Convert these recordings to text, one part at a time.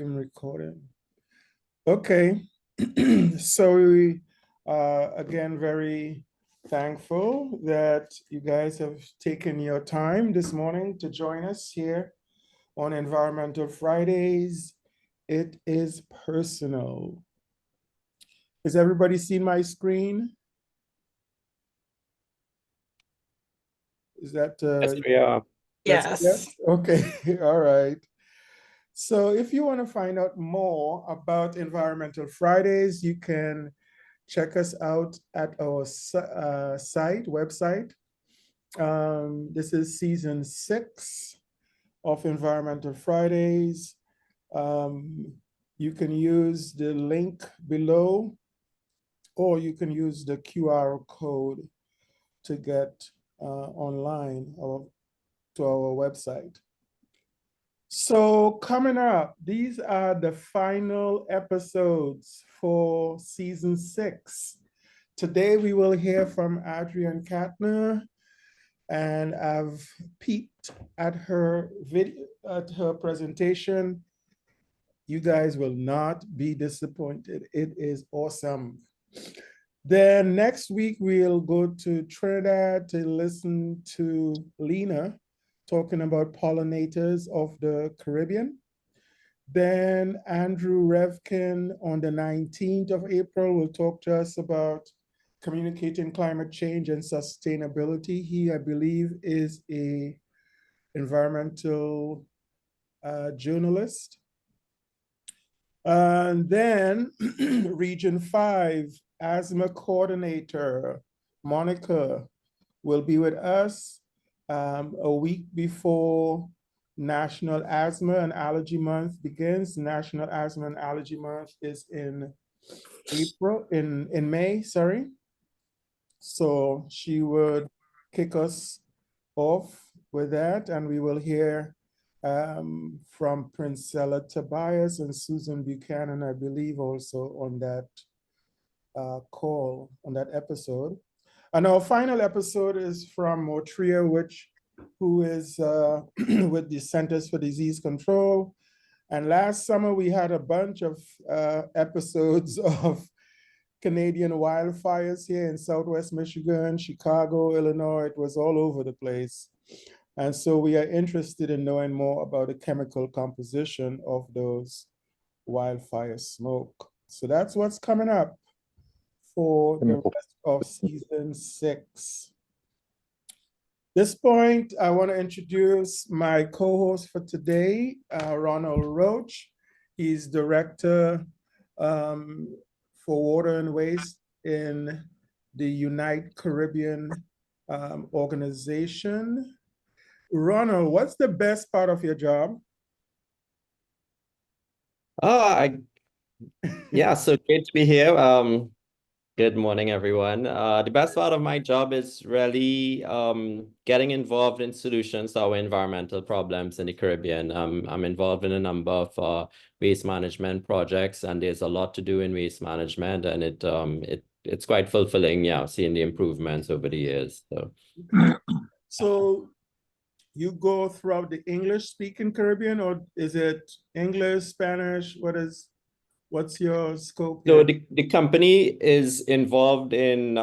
I'm recording. Okay. So we again very thankful that you guys have taken your time this morning to join us here on Environmental Fridays. It is personal. Has everybody seen my screen? Is that Yes, we are. yes? Okay, all right. So if you want to find out more about Environmental Fridays, you can check us out at our website. This is season 6 of Environmental Fridays. You can use the link below, or you can use the QR code to get online or to our website. So coming up, these are the final episodes for season 6. Today we will hear from Adrienne Katner, and I've peeked at her video, at her presentation. You guys will not be disappointed. It is awesome. Then next week we'll go to Trinidad to listen to Lena talking about pollinators of the Caribbean. Then Andrew Revkin on the 19th of April will talk to us about communicating climate change and sustainability. He, I believe, is a environmental journalist. And then Region 5 asthma coordinator, Monica, will be with us a week before National Asthma and Allergy Month begins. National Asthma and Allergy Month is in May, sorry. So she would kick us off with that, and we will hear from Princella Tobias and Susan Buchanan, I believe, also on that call, on that episode. And our final episode is from Motria, who is with the Centers for Disease Control. And last summer, we had a bunch of episodes of Canadian wildfires here in Southwest Michigan, Chicago, Illinois. It was all over the place. And so we are interested in knowing more about the chemical composition of those wildfire smoke. So that's what's coming up for the rest of season 6. This point, I want to introduce my co-host for today, Ronald Roach. He's director for water and waste in the Unite Caribbean organization. Ronald, what's the best part of your job? Yeah, so great to be here. Good morning, everyone. The best part of my job is really getting involved in solutions to our environmental problems in the Caribbean. I'm involved in a number of waste management projects, and there's a lot to do in waste management, and it's quite fulfilling, yeah, seeing the improvements over the years. So you go throughout the English-speaking Caribbean, or is it English, Spanish? What's your scope? So the company is involved in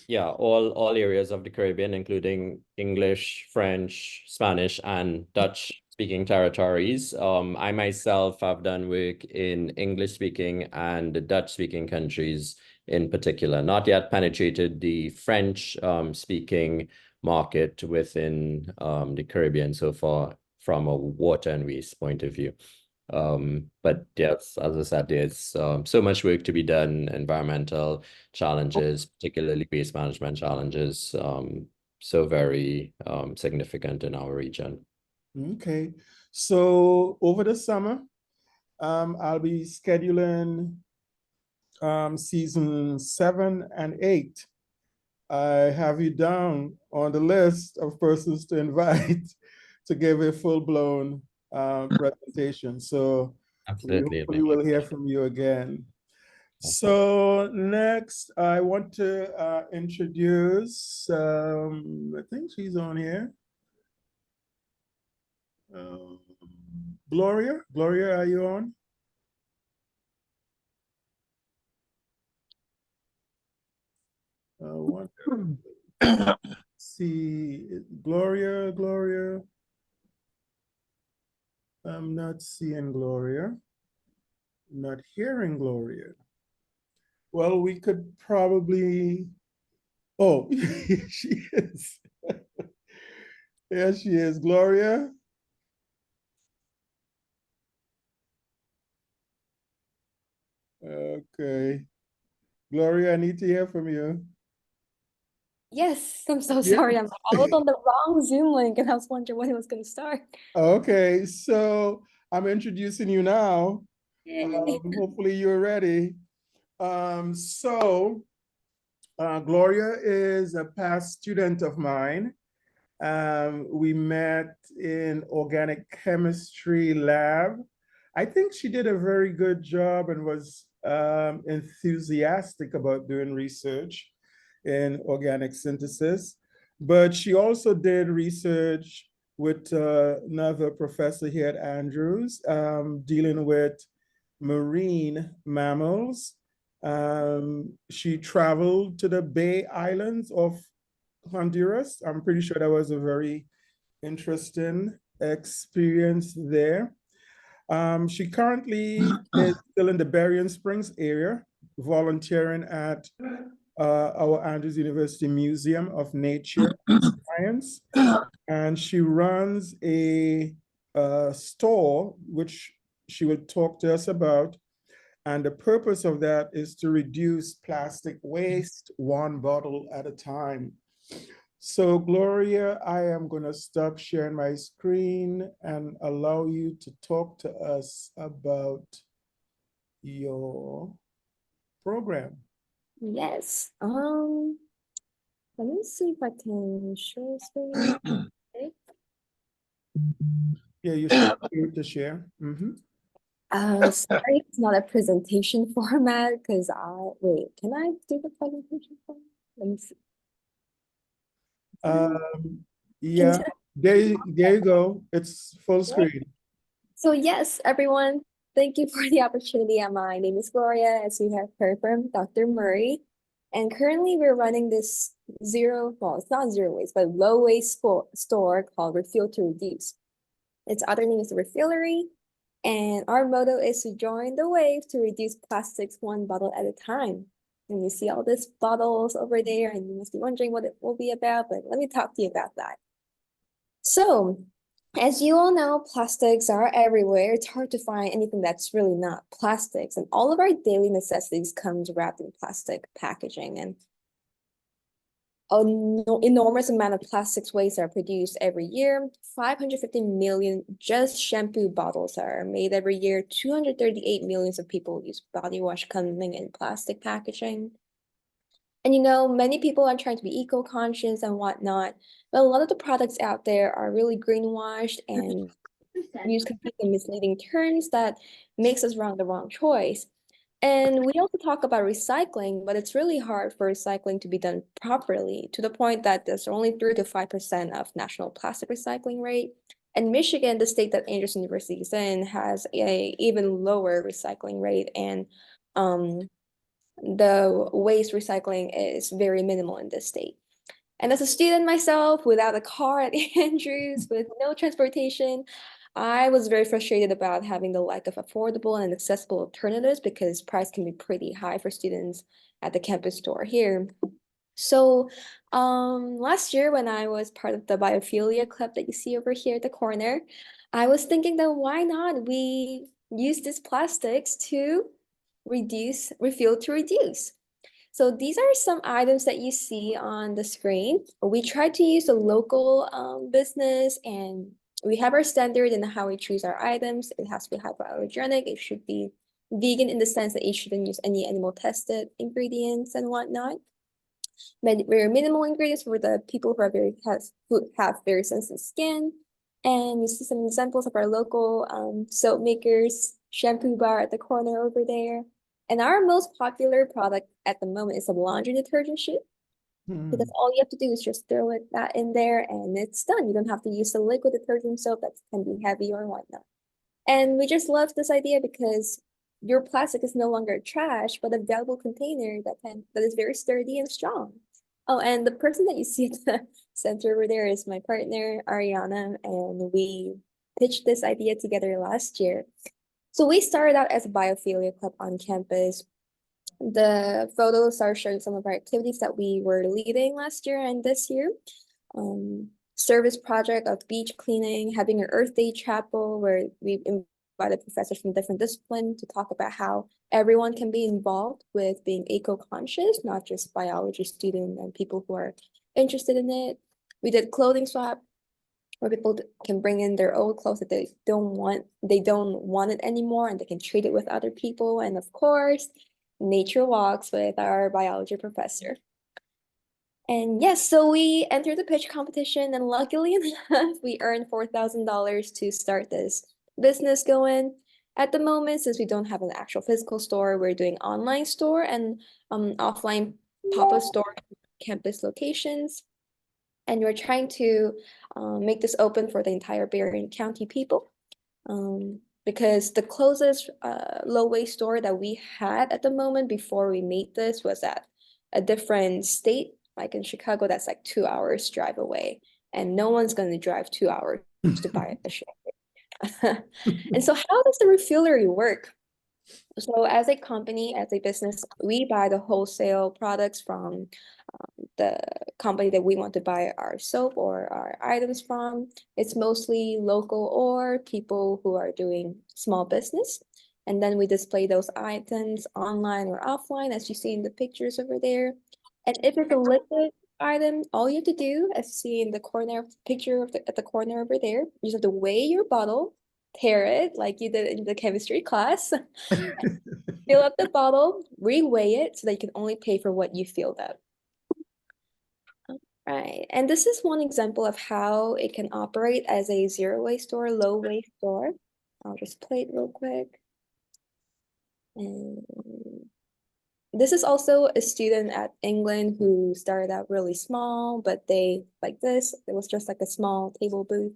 yeah, all areas of the Caribbean, including English, French, Spanish, and Dutch speaking territories. I myself have done work in English speaking and the Dutch speaking countries in particular, not yet penetrated the French speaking market within the Caribbean so far from a water and waste point of view. But yes, as I said, there's so much work to be done, environmental challenges, particularly waste management challenges, so very significant in our region. Okay, so over the summer, I'll be scheduling season 7 and 8. I have you down on the list of persons to invite to give a full-blown presentation. So Absolutely. we will hear from you again. So next, I want to introduce, I think she's on here. Gloria? Gloria, are you on? One, see, Gloria, Gloria. I'm not seeing Gloria. Not hearing Gloria. Well, we could probably, oh, she is. Yes, she is. Gloria? Okay. Gloria, I need to hear from you. Yes, I'm so Yeah. sorry. I was on the wrong Zoom link and I was wondering when it was going to start. Okay, so I'm introducing you now. Yay. Hopefully you're ready. Gloria is a past student of mine. We met in organic chemistry lab. I think she did a very good job and was enthusiastic about doing research in organic synthesis. But she also did research with another professor here at Andrews, dealing with marine mammals. She traveled to the Bay Islands of Honduras. I'm pretty sure that was a very interesting experience there. She currently is still in the Berrien Springs area, volunteering at our Andrews University Museum of Nature and Science. And she runs a store, which she will talk to us about. And the purpose of that is to reduce plastic waste one bottle at a time. So Gloria, I am going to stop sharing my screen and allow you to talk to us about your program. Yes. Let me see if I can share screen. Okay. Yeah, you should be able to share. Sorry, it's not a presentation format because wait, can I do the presentation format? Let me see. Yeah, there you go. It's full screen. So yes, everyone, thank you for the opportunity. My name is Gloria, as you have heard from Dr. Murray. And currently we're running this well, it's not zero waste, but low waste store called Refill to Reduce. Its other name is the Refillery. And our motto is to join the wave to reduce plastics one bottle at a time. And you see all these bottles over there, and you must be wondering what it will be about, but let me talk to you about that. So, as you all know, plastics are everywhere. It's hard to find anything that's really not plastics. And all of our daily necessities comes wrapped in plastic packaging. And an enormous amount of plastics waste are produced every year. 550 million just shampoo bottles are made every year. 238 millions of people use body wash coming in plastic packaging. And many people are trying to be eco-conscious and whatnot, but a lot of the products out there are really greenwashed and use completely misleading terms that makes us the wrong choice. And we also talk about recycling, but it's really hard for recycling to be done properly, to the point that there's only 3 to 5% of national plastic recycling rate. And Michigan, the state that Andrews University is in, has a even lower recycling rate, and the waste recycling is very minimal in this state. And as a student myself, without a car at Andrews, with no transportation, I was very frustrated about having the lack of affordable and accessible alternatives because price can be pretty high for students at the campus store here. So last year when I was part of the biophilia club that you see over here at the corner, I was thinking that why not we use these plastics to refill to reduce. So these are some items that you see on the screen. We try to use a local business, and we have our standard in how we choose our items. It has to be hypoallergenic. It should be vegan in the sense that it shouldn't use any animal tested ingredients and whatnot. Very minimal ingredients for the people who have very sensitive skin. And you see some examples of our local soap makers, shampoo bar at the corner over there. And our most popular product at the moment is a laundry detergent sheet, because all you have to do is just throw that in there and it's done. You don't have to use the liquid detergent soap that can be heavy or whatnot. And we just love this idea because your plastic is no longer trash, but a valuable container that is very sturdy and strong. Oh, and the person that you see at the center over there is my partner, Ariana, and we pitched this idea together last year. So we started out as a biophilia club on campus. The photos are showing some of our activities that we were leading last year and this year. Service project of beach cleaning, having an Earth Day chapel where we invited professors from different disciplines to talk about how everyone can be involved with being eco-conscious, not just biology students and people who are interested in it. We did clothing swap where people can bring in their old clothes that they don't want it anymore, and they can trade it with other people. And of course, nature walks with our biology professor. And yes, so we entered the pitch competition, and luckily enough, we earned $4,000 to start this business going. At the moment, since we don't have an actual physical store, we're doing online store and offline pop-up store campus locations. And we're trying to make this open for the entire Berrien County people. Because the closest low-waste store that we had at the moment before we made this was at a different state, like in Chicago, that's like 2 hours drive away. And no one's going to drive 2 hours to buy a share. And so how does the refillery work? So as a company, as a business, we buy the wholesale products from the company that we want to buy our soap or our items from. It's mostly local or people who are doing small business. And then we display those items online or offline, as you see in the pictures over there. And if it's a liquid item, all you have to do, as you see in the corner of the picture at the corner over there, you just have to weigh your bottle, tear it like you did in the chemistry class, fill up the bottle, reweigh it so that you can only pay for what you filled up. Right, and this is one example of how it can operate as a zero-waste store, low-waste store. I'll just play it real quick. And this is also a student at England who started out really small, but they like this. It was just like a small table booth.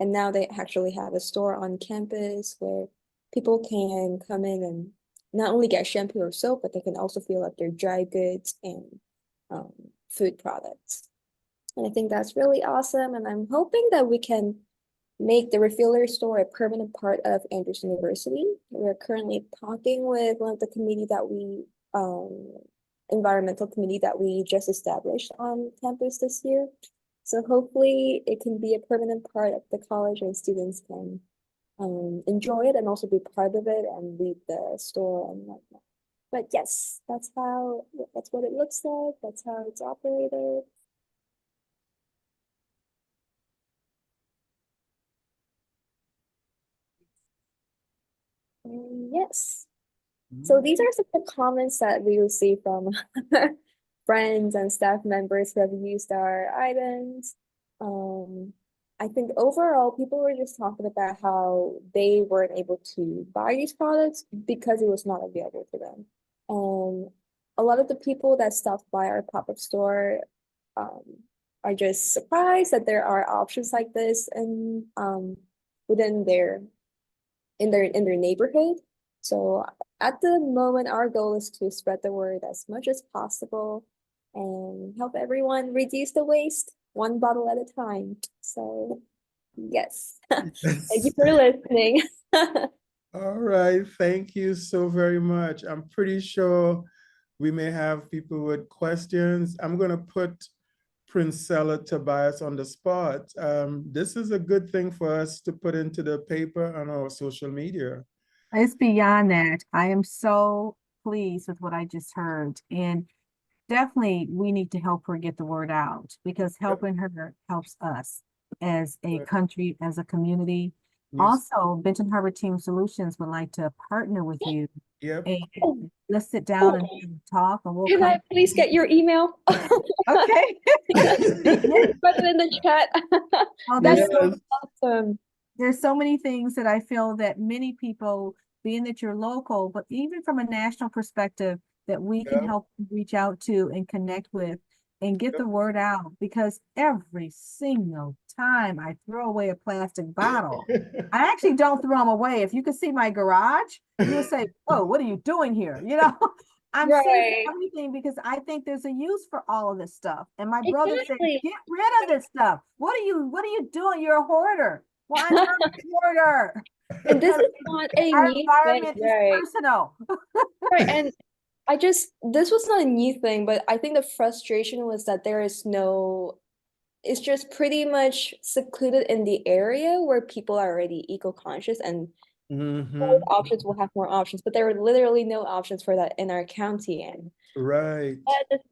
And now they actually have a store on campus where people can come in and not only get shampoo or soap, but they can also fill up their dry goods and food products. And I think that's really awesome. And I'm hoping that we can make the refiller store a permanent part of Andrews University. We're currently talking with one of the committee that we, environmental committee that we just established on campus this year. So hopefully it can be a permanent part of the college and students can enjoy it and also be part of it and lead the store and whatnot. But yes, that's what it looks like. That's how it's operated. Yes. So these are some of the comments that we receive from friends and staff members who have used our items. I think overall, people were just talking about how they weren't able to buy these products because it was not available to them. A lot of the people that stopped by our pop-up store are just surprised that there are options like this and within their neighborhood. So at the moment, our goal is to spread the word as much as possible and help everyone reduce the waste one bottle at a time. So yes, thank you for listening. All right, thank you so very much. I'm pretty sure we may have people with questions. I'm going to put Princella Tobias on the spot. This is a good thing for us to put into the paper on our social media. It's beyond that. I am so pleased with what I just heard. And definitely we need to help her get the word out because helping her helps us as a country, as a community. Yes. Also, Benton Harbor Team Solutions would like to partner with you. Yep. And let's sit down and talk and we'll Can I please get your email? Okay. Put it in the chat. Oh, that's Yes. so awesome. there's so many things that I feel that many people, being that you're local, but even from a national perspective, that we can help reach out to and connect with and get the word out because every single time I throw away a plastic bottle, I actually don't throw them away. If you could see my garage, you would say, "Oh, what are you doing here?" You know, I'm saving Right. everything because I think there's a use for all of this stuff. And my brother said, Exactly. "Get rid of this stuff. What are you doing? You're a hoarder." Well, I'm not a hoarder. And this Because is not a our new thing, environment is right? personal. Right. And this was not a new thing, but I think the frustration was that there is no, it's just pretty much secluded in the area where people are already eco-conscious and more Mhm. options will have more options, but there were literally no options for that in our county. And Right.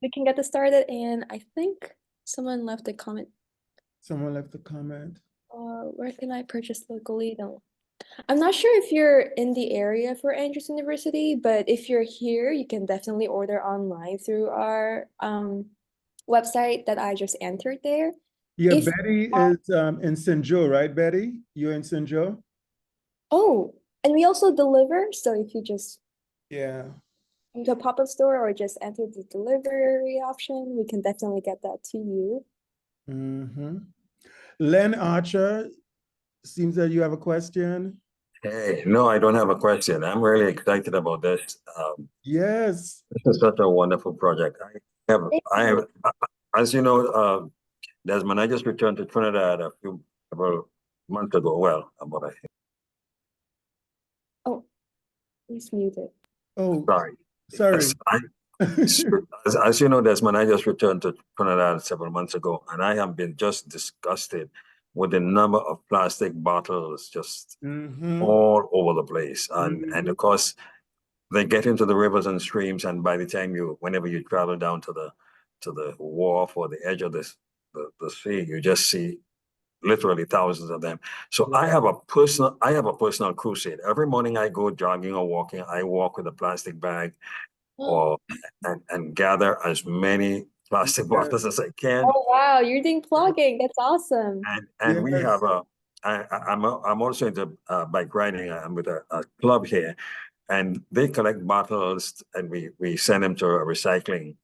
we can get this started. And I think someone left a comment. Someone left a comment. Where can I purchase locally? No. I'm not sure if you're in the area for Andrews University, but if you're here, you can definitely order online through our website that I just entered there. Yeah, If Betty is in St. Joe, right, Betty? You're in St. Joe? Oh, and we also deliver, so if you just Yeah. come to a pop-up store or just enter the delivery option, we can definitely get that to you. Mm-hmm. Len Archer, seems that you have a question. Hey, no, I don't have a question. I'm really excited about this. Yes. This is such a wonderful project. Thank I you. have, as you know, Desmond, I just returned to Trinidad about a month ago. Well, about a Oh, he's muted. Oh, sorry. sorry. As you know, Desmond, I just returned to Trinidad several months ago, and I have been just disgusted with the number of plastic bottles just Mm-hmm. all over the place, and Mhm. of course they get into the rivers and streams, and by the time whenever you travel down to the wharf or the edge of the sea, you just see literally thousands of them. So I have a personal crusade. Every morning I go jogging or walking, I walk with a plastic bag or and gather as many plastic bottles as I can. Oh wow, you're doing plugging. That's awesome. And we have Yes. I'm also into bike riding. I'm with a club here, and they collect bottles and we send them to a recycling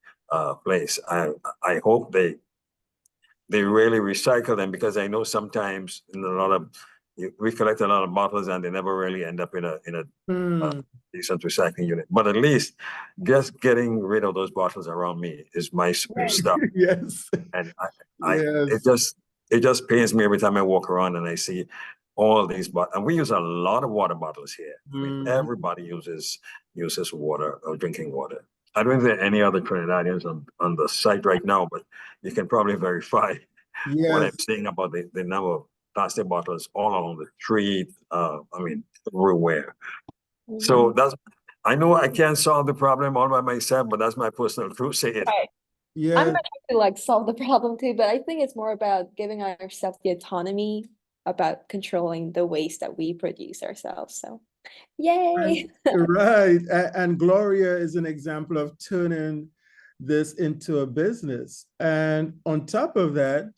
place. I hope they really recycle them, because I know sometimes in a lot of we collect a lot of bottles and they never really end up in a Hmm. decent recycling unit. But at least just getting rid of those bottles around me is my stuff. Yes. And Yes. it just pains me every time I walk around and I see all these bottles. And we use a lot of water bottles here. I mean, Mhm. everybody uses water or drinking water. I don't think there are any other Trinidadians on the site right now, but you can probably verify what I'm Yes. saying about the number of plastic bottles all along the street. I mean, everywhere. So I know I can't solve the problem all by myself, but that's my personal crusade. Right. I'm Yes. gonna try to like solve the problem too, but I think it's more about giving ourselves the autonomy about controlling the waste that we produce ourselves. So, yay! Right. And Gloria is an example of turning this into a business. And on top of that,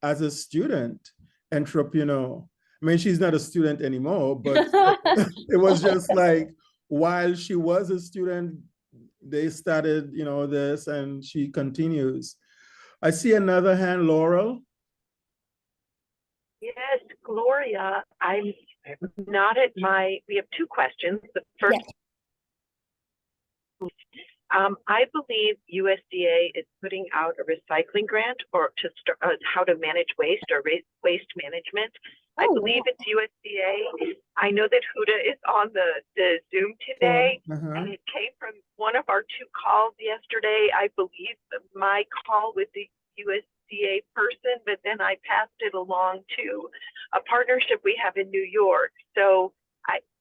as a student entrepreneur, I mean, she's not a student anymore, but it was just like while she was a student, they started, this, and she continues. I see another hand, Laurel. Yes, Gloria, I'm not at we have two questions. The first, I believe USDA is putting out a recycling grant or to start how to manage waste or waste management. I believe it's USDA. I know that Huda is on the Zoom today, and it came from one of our two calls yesterday. I believe my call with the USDA person, but then I passed it along to a partnership we have in New York. So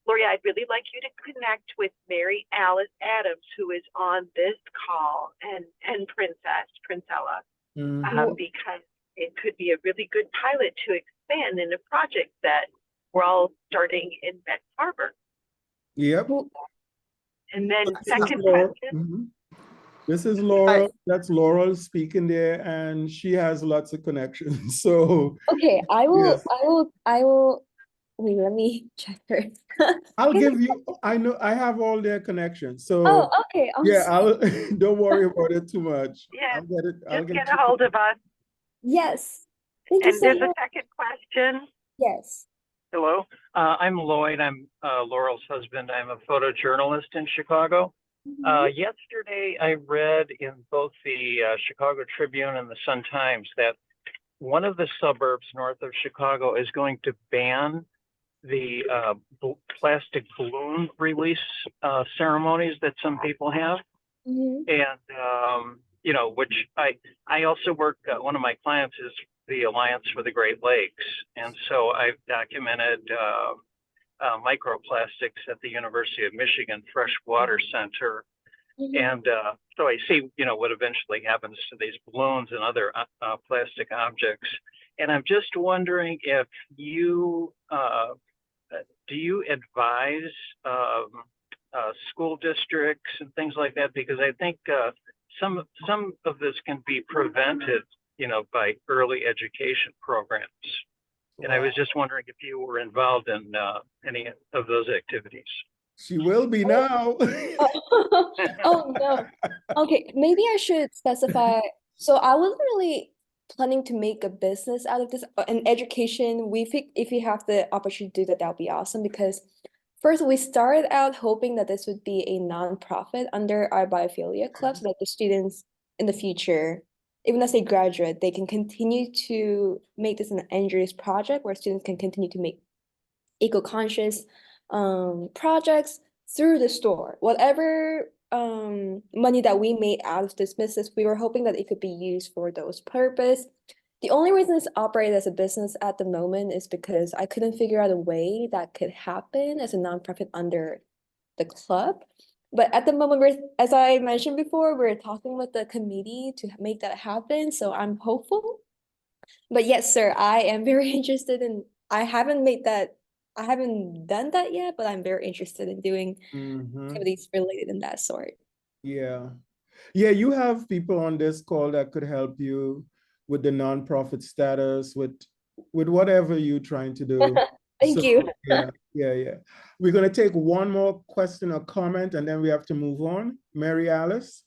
Gloria, I'd really like you to connect with Mary Alice Adams, who is on this call, and Princella, because it could be a really good pilot to expand in a project that we're all starting in Benton Harbor. Yep. And then This is second Laurel. question. This is Laurel. That's Laurel speaking there, and she has lots of connections. So Okay, I will, yes. wait, let me check her. I'll give you, I know I have all their connections. So Oh, okay, yeah, awesome. don't worry about it too much. Yeah, I'll just get get a hold of us. Yes. Thank you And so there's a much. second question. Yes. Hello, I'm Lloyd. I'm Laurel's husband. I'm a photojournalist in Chicago. Mhm. Yesterday, I read in both the Chicago Tribune and the Sun-Times that one of the suburbs north of Chicago is going to ban the plastic balloon release ceremonies that some people have. Mhm. And you know, which I also work. One of my clients is the Alliance for the Great Lakes, and so I've documented microplastics at the University of Michigan Freshwater Center, Mhm. and so I see, you know, what eventually happens to these balloons and other plastic objects. And I'm just wondering if you do you advise school districts and things like that? Because I think some of this can be prevented, you know, by early education programs. And I was just wondering if you were involved in any of those activities. She will be now. Oh no. Okay, maybe I should specify. So I wasn't really planning to make a business out of this. In education, we think if we have the opportunity to do that, that would be awesome because first we started out hoping that this would be a nonprofit under our biophilia club so that the students in the future, even as they graduate, they can continue to make this an injuries project where students can continue to make eco-conscious projects through the store. Whatever money that we made out of this business, we were hoping that it could be used for those purpose. The only reason it's operated as a business at the moment is because I couldn't figure out a way that could happen as a nonprofit under the club. But at the moment, as I mentioned before, we're talking with the committee to make that happen. So I'm hopeful. But yes, sir, I am very interested in, I haven't done that yet, but I'm very interested in doing Mhm. activities related in that sort. Yeah. Yeah, you have people on this call that could help you with the nonprofit status, with whatever you're trying to do. Thank So, you. yeah. We're going to take one more question or comment, and then we have to move on. Mary Alice?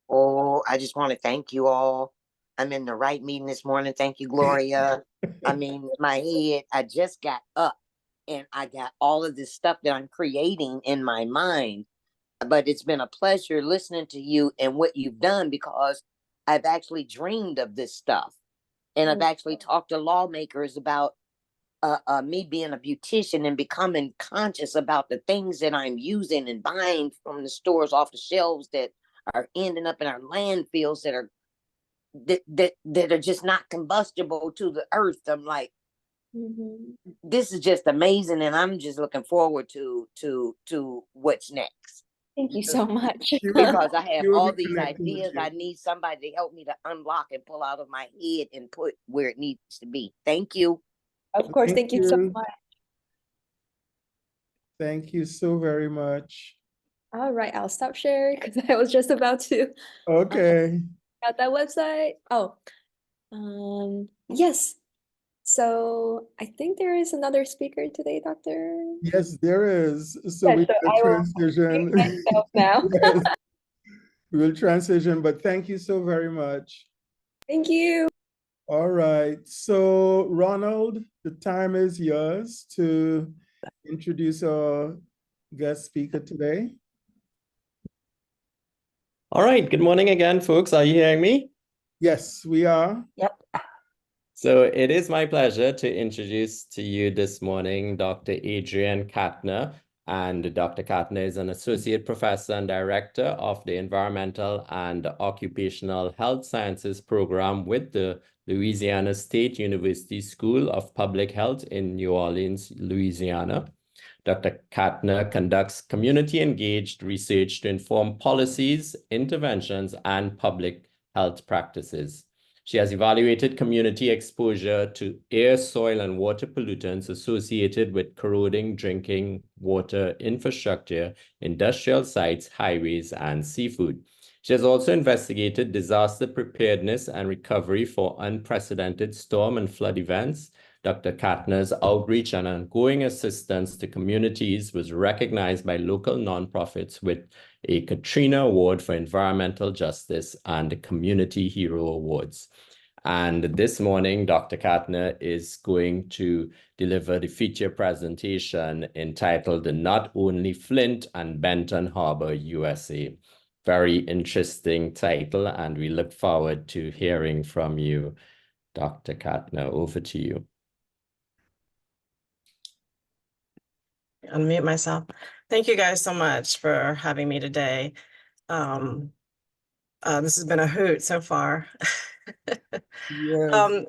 Oh, I just want to thank you all. I'm in the right meeting this morning. Thank you, Gloria. I mean, my head, I just got up and I got all of this stuff that I'm creating in my mind. But it's been a pleasure listening to you and what you've done because I've actually dreamed of this stuff. And I've actually talked to lawmakers about me being a beautician and becoming conscious about the things that I'm using and buying from the stores off the shelves that are ending up in our landfills that are just not combustible to the earth. I'm like, this is just amazing, and I'm just looking forward to what's next. Thank you so much. Because I have You will all be these connecting with ideas. you. I need somebody to help me to unlock and pull out of my head and put where it needs to be. Thank you. Of course, thank you so much. Thank you so very much. All right, I'll stop sharing because I was just about to Okay. at that website. Oh, yes. So I think there is another speaker today, Doctor. Yes, there is. So Yes, we so will I will transition. mute myself now. Yes, we will transition, but thank you so very much. Thank you. All right. So Ronald, the time is yours to introduce our guest speaker today. All right. Good morning again, folks. Are you hearing me? Yes, we are. Yep. So it is my pleasure to introduce to you this morning Dr. Adrienne Katner. And Dr. Katner is an associate professor and director of the Environmental and Occupational Health Sciences program with the Louisiana State University School of Public Health in New Orleans, Louisiana. Dr. Katner conducts community-engaged research to inform policies, interventions, and public health practices. She has evaluated community exposure to air, soil, and water pollutants associated with corroding drinking water infrastructure, industrial sites, highways, and seafood. She has also investigated disaster preparedness and recovery for unprecedented storm and flood events. Dr. Katner's outreach and ongoing assistance to communities was recognized by local nonprofits with a Katrina Award for Environmental Justice and the Community Hero Awards. And this morning, Dr. Katner is going to deliver the feature presentation entitled Not Only Flint and Benton Harbor, USA. Very interesting title, and we look forward to hearing from you, Dr. Katner. Over to you. Unmute myself. Thank you guys so much for having me today. This has been a hoot so far. Yes.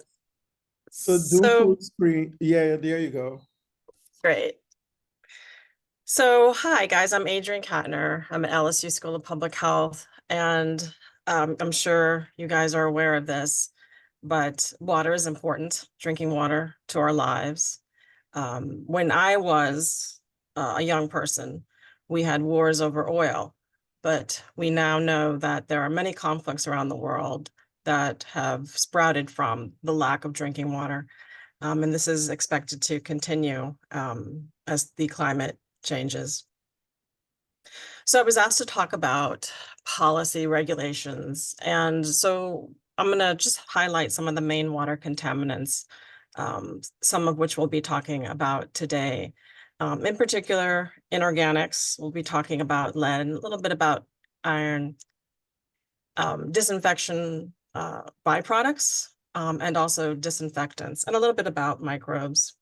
So do full screen. Yeah, there you go. Great. So hi guys, I'm Adrienne Katner. I'm at LSU School of Public Health, and I'm sure you guys are aware of this, but water is important, drinking water to our lives. When I was a young person, we had wars over oil, but we now know that there are many conflicts around the world that have sprouted from the lack of drinking water. And this is expected to continue as the climate changes. So I was asked to talk about policy regulations. And so I'm going to just highlight some of the main water contaminants, some of which we'll be talking about today. In particular, inorganics, we'll be talking about lead and a little bit about iron, disinfection byproducts, and also disinfectants, and a little bit about microbes.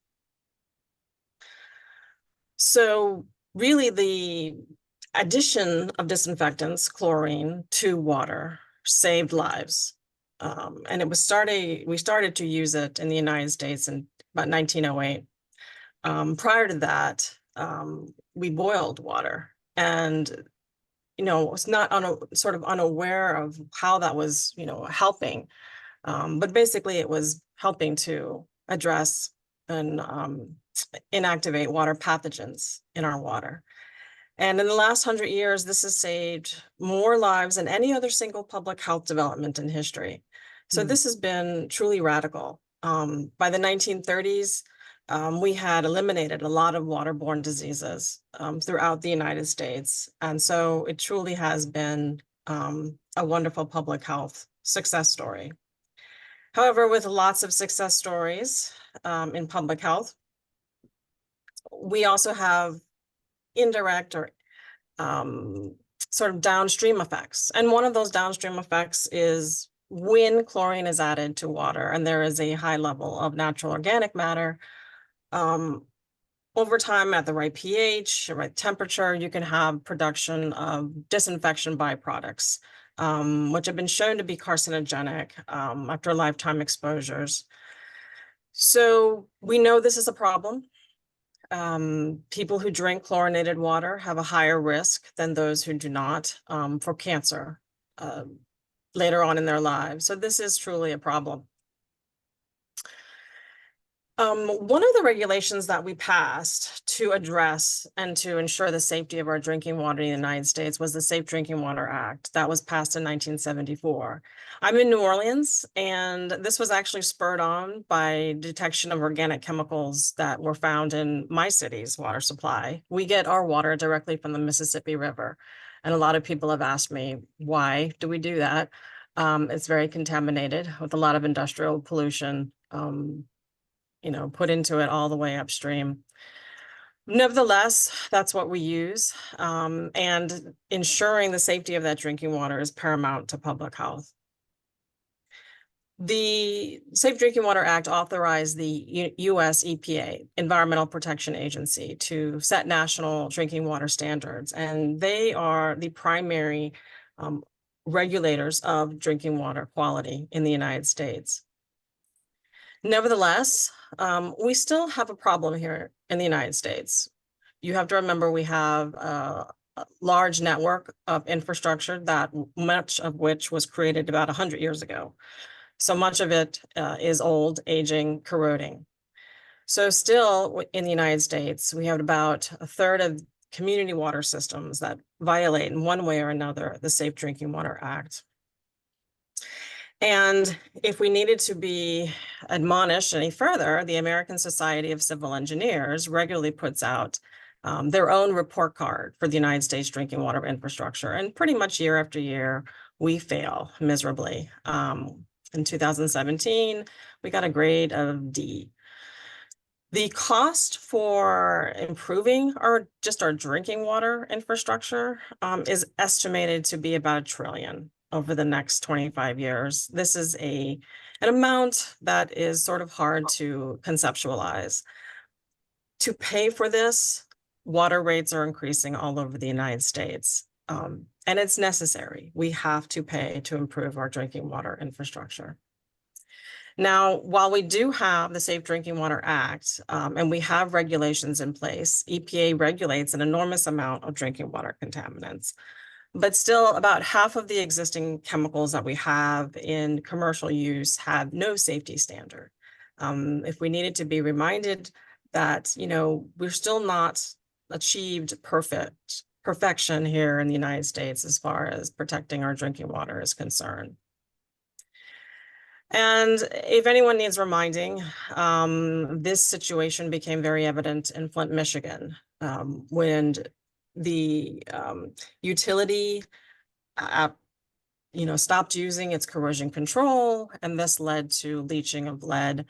So really the addition of disinfectants, chlorine, to water saved lives. And we started to use it in the United States in about 1908. Prior to that, we boiled water, and was not sort of unaware of how that was, helping. But basically it was helping to address and inactivate water pathogens in our water. And in the last 100 years, this has saved more lives than any other single public health development in history. So this has been truly radical. By the 1930s, we had eliminated a lot of waterborne diseases throughout the United States. And so it truly has been a wonderful public health success story. However, with lots of success stories in public health, we also have indirect or sort of downstream effects. And one of those downstream effects is when chlorine is added to water and there is a high level of natural organic matter, over time at the right pH, the right temperature, you can have production of disinfection byproducts, which have been shown to be carcinogenic after lifetime exposures. So we know this is a problem. People who drink chlorinated water have a higher risk than those who do not for cancer later on in their lives. So this is truly a problem. One of the regulations that we passed to address and to ensure the safety of our drinking water in the United States was the Safe Drinking Water Act that was passed in 1974. I'm in New Orleans, and this was actually spurred on by detection of organic chemicals that were found in my city's water supply. We get our water directly from the Mississippi River, and a lot of people have asked me, why do we do that? It's very contaminated with a lot of industrial pollution, put into it all the way upstream. Nevertheless, that's what we use. And ensuring the safety of that drinking water is paramount to public health. The Safe Drinking Water Act authorized the US EPA, Environmental Protection Agency, to set national drinking water standards. And they are the primary regulators of drinking water quality in the United States. Nevertheless, we still have a problem here in the United States. You have to remember we have a large network of infrastructure that much of which was created about 100 years ago. So much of it is old, aging, corroding. So still in the United States, we have about a third of community water systems that violate in one way or another the Safe Drinking Water Act. And if we needed to be admonished any further, the American Society of Civil Engineers regularly puts out their own report card for the United States drinking water infrastructure. And pretty much year after year, we fail miserably. In 2017, we got a grade of D. The cost for improving our drinking water infrastructure is estimated to be about $1 trillion over the next 25 years. This is an amount that is sort of hard to conceptualize. To pay for this, water rates are increasing all over the United States. And it's necessary. We have to pay to improve our drinking water infrastructure. Now, while we do have the Safe Drinking Water Act, and we have regulations in place, EPA regulates an enormous amount of drinking water contaminants. But still, about half of the existing chemicals that we have in commercial use have no safety standard. If we needed to be reminded that, we're still not achieved perfection here in the United States as far as protecting our drinking water is concerned. And if anyone needs reminding, this situation became very evident in Flint, Michigan, when the utility stopped using its corrosion control, and this led to leaching of lead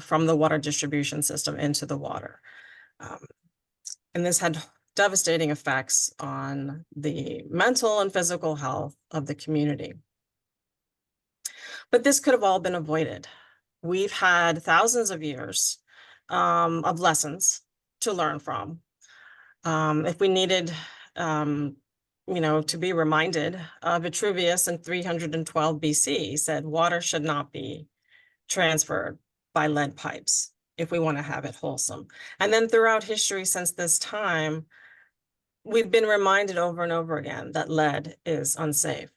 from the water distribution system into the water. And this had devastating effects on the mental and physical health of the community. But this could have all been avoided. We've had thousands of years of lessons to learn from. If we needed, to be reminded, Vitruvius in 312 BC said water should not be transferred by lead pipes if we want to have it wholesome. And then throughout history since this time, we've been reminded over and over again that lead is unsafe.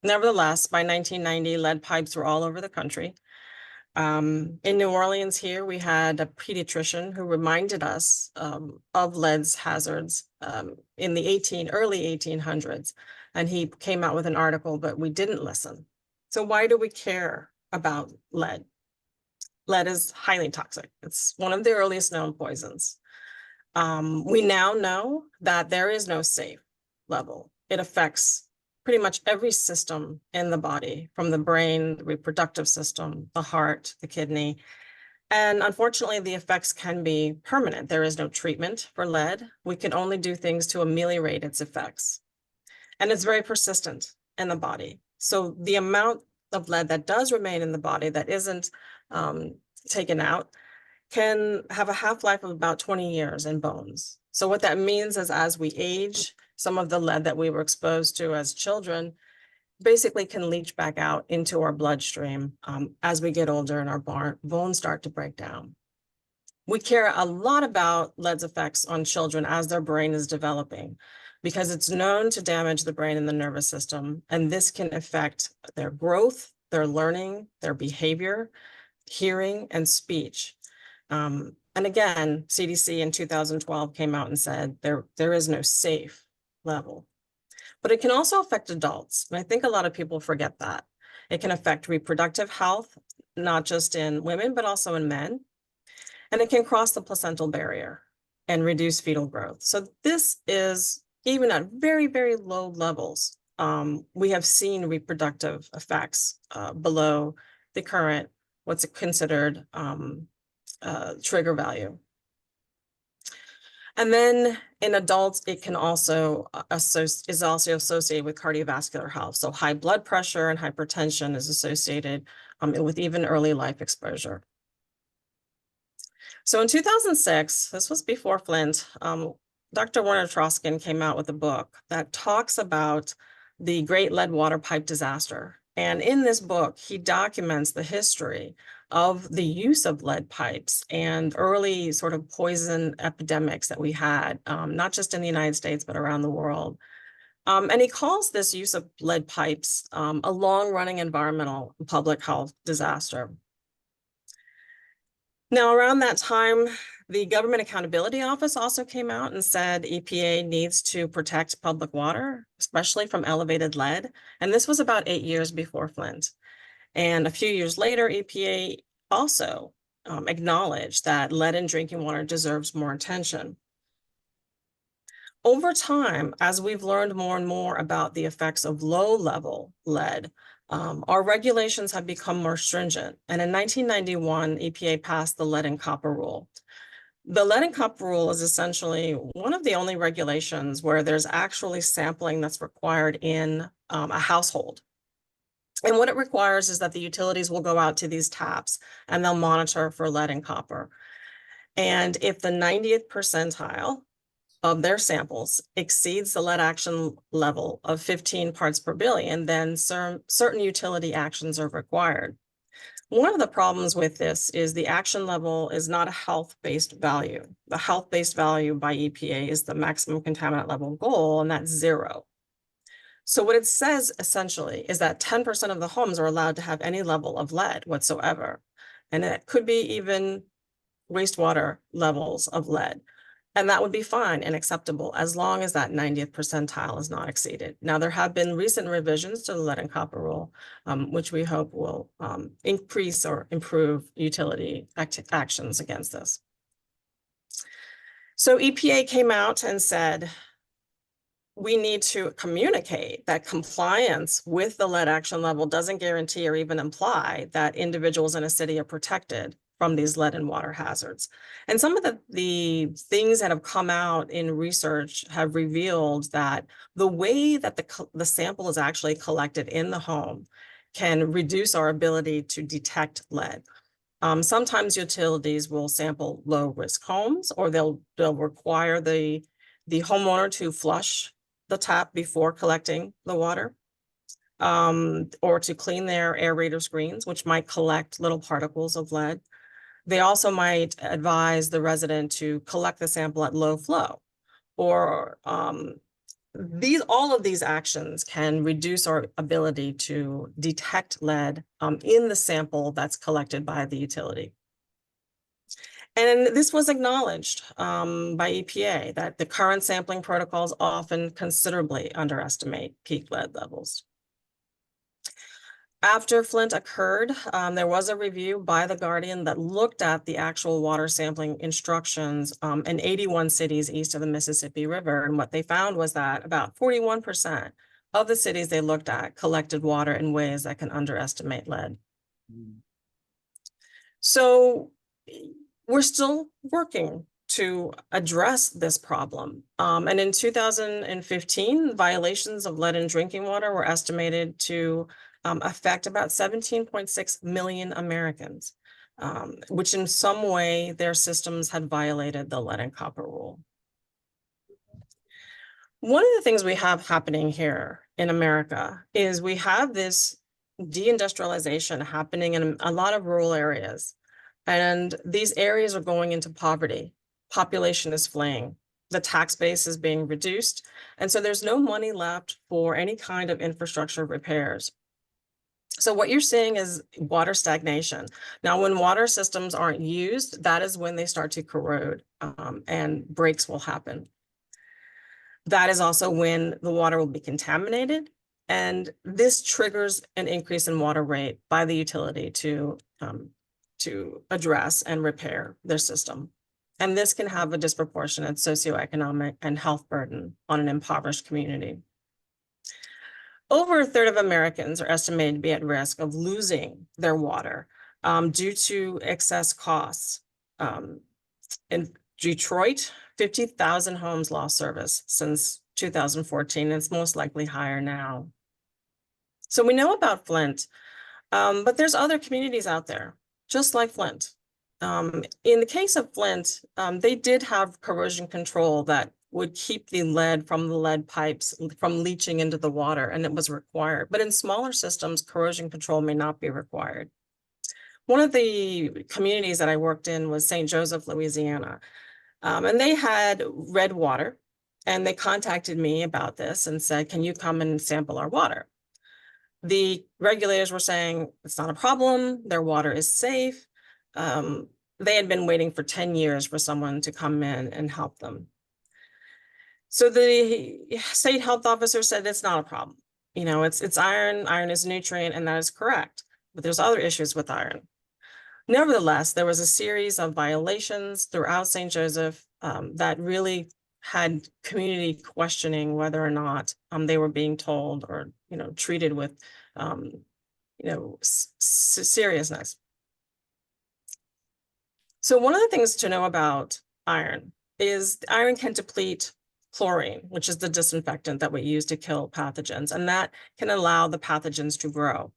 Nevertheless, by 1990, lead pipes were all over the country. In New Orleans here, we had a pediatrician who reminded us of lead's hazards in the early 1800s. And he came out with an article, but we didn't listen. So why do we care about lead? Lead is highly toxic. It's one of the earliest known poisons. We now know that there is no safe level. It affects pretty much every system in the body, from the brain, the reproductive system, the heart, the kidney. And unfortunately, the effects can be permanent. There is no treatment for lead. We can only do things to ameliorate its effects. And it's very persistent in the body. So the amount of lead that does remain in the body that isn't taken out can have a half-life of about 20 years in bones. So what that means is, as we age, some of the lead that we were exposed to as children basically can leach back out into our bloodstream as we get older and our bones start to break down. We care a lot about lead's effects on children as their brain is developing, because it's known to damage the brain and the nervous system, and this can affect their growth, their learning, their behavior, hearing, and speech. And again, CDC in 2012 came out and said there is no safe level. But it can also affect adults. And I think a lot of people forget that. It can affect reproductive health, not just in women, but also in men. And it can cross the placental barrier and reduce fetal growth. So this is, even at very, very low levels, we have seen reproductive effects below the current, what's considered trigger value. And then in adults, it can also is also associated with cardiovascular health. So high blood pressure and hypertension is associated with even early life exposure. So in 2006, this was before Flint, Dr. Werner Troskin came out with a book that talks about the Great Lead Water Pipe Disaster. And in this book, he documents the history of the use of lead pipes and early sort of poison epidemics that we had, not just in the United States, but around the world. And he calls this use of lead pipes a long-running environmental and public health disaster. Now, around that time, the Government Accountability Office also came out and said EPA needs to protect public water, especially from elevated lead. And this was about 8 years before Flint. And a few years later, EPA also acknowledged that lead in drinking water deserves more attention. Over time, as we've learned more and more about the effects of low-level lead Our regulations have become more stringent. And in 1991, EPA passed the lead and copper rule. The lead and copper rule is essentially one of the only regulations where there's actually sampling that's required in a household. And what it requires is that the utilities will go out to these taps and they'll monitor for lead and copper. And if the 90th percentile of their samples exceeds the lead action level of 15 parts per billion, then certain utility actions are required. One of the problems with this is the action level is not a health-based value. The health-based value by EPA is the maximum contaminant level goal, and that's 0. So what it says essentially is that 10% of the homes are allowed to have any level of lead whatsoever. And it could be even wastewater levels of lead. And that would be fine and acceptable as long as that 90th percentile is not exceeded. Now, there have been recent revisions to the lead and copper rule, which we hope will increase or improve utility actions against this. So EPA came out and said, we need to communicate that compliance with the lead action level doesn't guarantee or even imply that individuals in a city are protected from these lead and water hazards. And some of the things that have come out in research have revealed that the way that the sample is actually collected in the home can reduce our ability to detect lead. Sometimes utilities will sample low-risk homes, or they'll require the homeowner to flush the tap before collecting the water, or to clean their aerator screens, which might collect little particles of lead. They also might advise the resident to collect the sample at low flow, or all of these actions can reduce our ability to detect lead in the sample that's collected by the utility. And this was acknowledged by EPA that the current sampling protocols often considerably underestimate peak lead levels. After Flint occurred, there was a review by The Guardian that looked at the actual water sampling instructions in 81 cities east of the Mississippi River. And what they found was that about 41% of the cities they looked at collected water in ways that can underestimate lead. So we're still working to address this problem. And in 2015, violations of lead in drinking water were estimated to affect about 17.6 million Americans, which in some way their systems had violated the lead and copper rule. One of the things we have happening here in America is we have this deindustrialization happening in a lot of rural areas. And these areas are going into poverty. Population is fleeing. The tax base is being reduced. And so there's no money left for any kind of infrastructure repairs. So what you're seeing is water stagnation. Now, when water systems aren't used, that is when they start to corrode and breaks will happen. That is also when the water will be contaminated. And this triggers an increase in water rate by the utility to address and repair their system. And this can have a disproportionate socioeconomic and health burden on an impoverished community. Over a third of Americans are estimated to be at risk of losing their water due to excess costs. In Detroit, 50,000 homes lost service since 2014, and it's most likely higher now. So we know about Flint, but there's other communities out there, just like Flint. In the case of Flint, they did have corrosion control that would keep the lead from the lead pipes from leaching into the water, and it was required. But in smaller systems, corrosion control may not be required. One of the communities that I worked in was St. Joseph, Louisiana, and they had red water, and they contacted me about this and said, can you come and sample our water? The regulators were saying it's not a problem, their water is safe. They had been waiting for 10 years for someone to come in and help them. So the state health officer said it's not a problem. You know, it's iron, iron is a nutrient, and that is correct. But there's other issues with iron. Nevertheless, there was a series of violations throughout St. Joseph that really had community questioning whether or not they were being told or treated with seriousness. So one of the things to know about iron is iron can deplete chlorine, which is the disinfectant that we use to kill pathogens, and that can allow the pathogens to grow.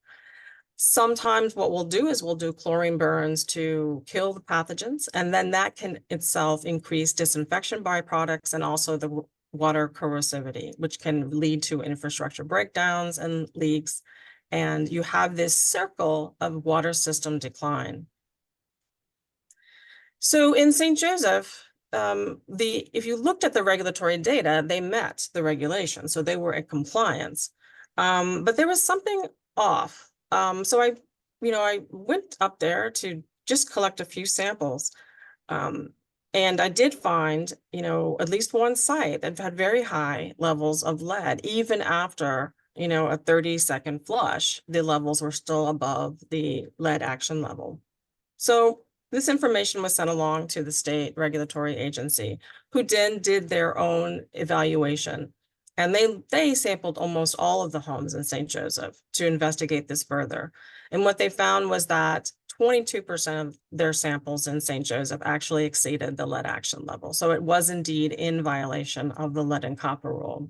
Sometimes what we'll do is we'll do chlorine burns to kill the pathogens, and then that can itself increase disinfection byproducts and also the water corrosivity, which can lead to infrastructure breakdowns and leaks. And you have this circle of water system decline. So in St. Joseph, if you looked at the regulatory data, they met the regulation, so they were in compliance. But there was something off. So I went up there to just collect a few samples. And I did find, at least one site that had very high levels of lead, even after, a 30-second flush, the levels were still above the lead action level. So this information was sent along to the state regulatory agency, who then did their own evaluation. And they sampled almost all of the homes in St. Joseph to investigate this further. And what they found was that 22% of their samples in St. Joseph actually exceeded the lead action level. So it was indeed in violation of the lead and copper rule.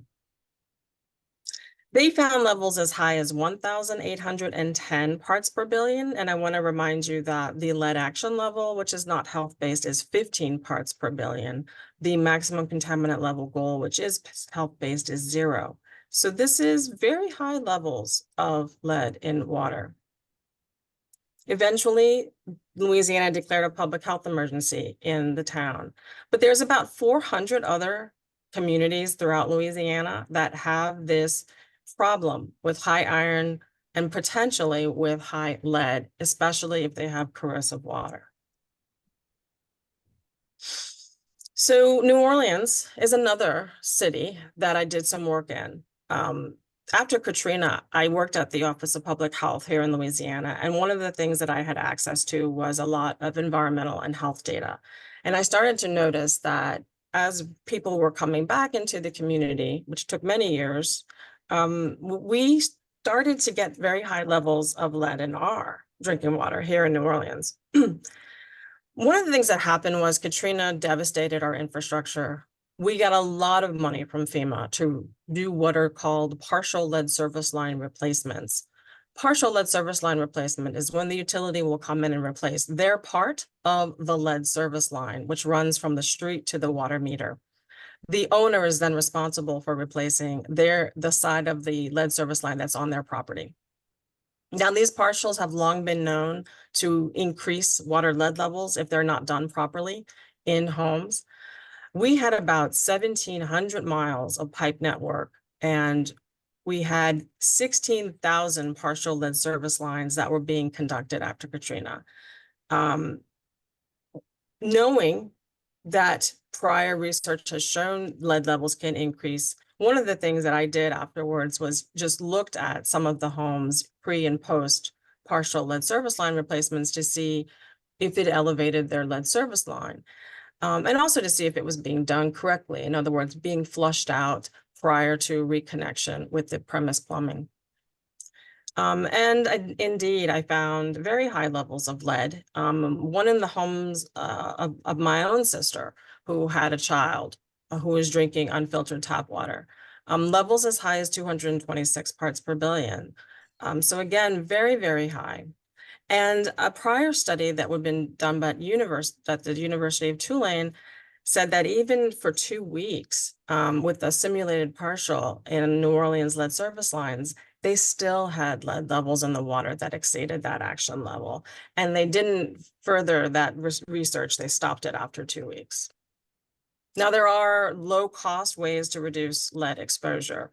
They found levels as high as 1,810 parts per billion. And I want to remind you that the lead action level, which is not health-based, is 15 parts per billion. The maximum contaminant level goal, which is health-based, is 0. So this is very high levels of lead in water. Eventually, Louisiana declared a public health emergency in the town, but there's about 400 other communities throughout Louisiana that have this problem with high iron and potentially with high lead, especially if they have corrosive water. So New Orleans is another city that I did some work in. After Katrina, I worked at the Office of Public Health here in Louisiana, and one of the things that I had access to was a lot of environmental and health data. And I started to notice that as people were coming back into the community, which took many years, we started to get very high levels of lead in our drinking water here in New Orleans. One of the things that happened was Katrina devastated our infrastructure. We got a lot of money from FEMA to do what are called partial lead service line replacements. Partial lead service line replacement is when the utility will come in and replace their part of the lead service line, which runs from the street to the water meter. The owner is then responsible for replacing the side of the lead service line that's on their property. Now, these partials have long been known to increase water lead levels if they're not done properly in homes. We had about 1,700 miles of pipe network, and we had 16,000 partial lead service lines that were being conducted after Katrina. Knowing that prior research has shown lead levels can increase, one of the things that I did afterwards was just looked at some of the homes pre and post partial lead service line replacements to see if it elevated their lead service line. And also to see if it was being done correctly. In other words, being flushed out prior to reconnection with the premise plumbing. Indeed, I found very high levels of lead. One in the homes of my own sister who had a child who was drinking unfiltered tap water. Levels as high as 226 parts per billion. So again, very, very high. And a prior study that had been done at the University of Tulane said that even for 2 weeks with a simulated partial in New Orleans lead service lines, they still had lead levels in the water that exceeded that action level. And they didn't further that research, they stopped it after 2 weeks. Now, there are low-cost ways to reduce lead exposure.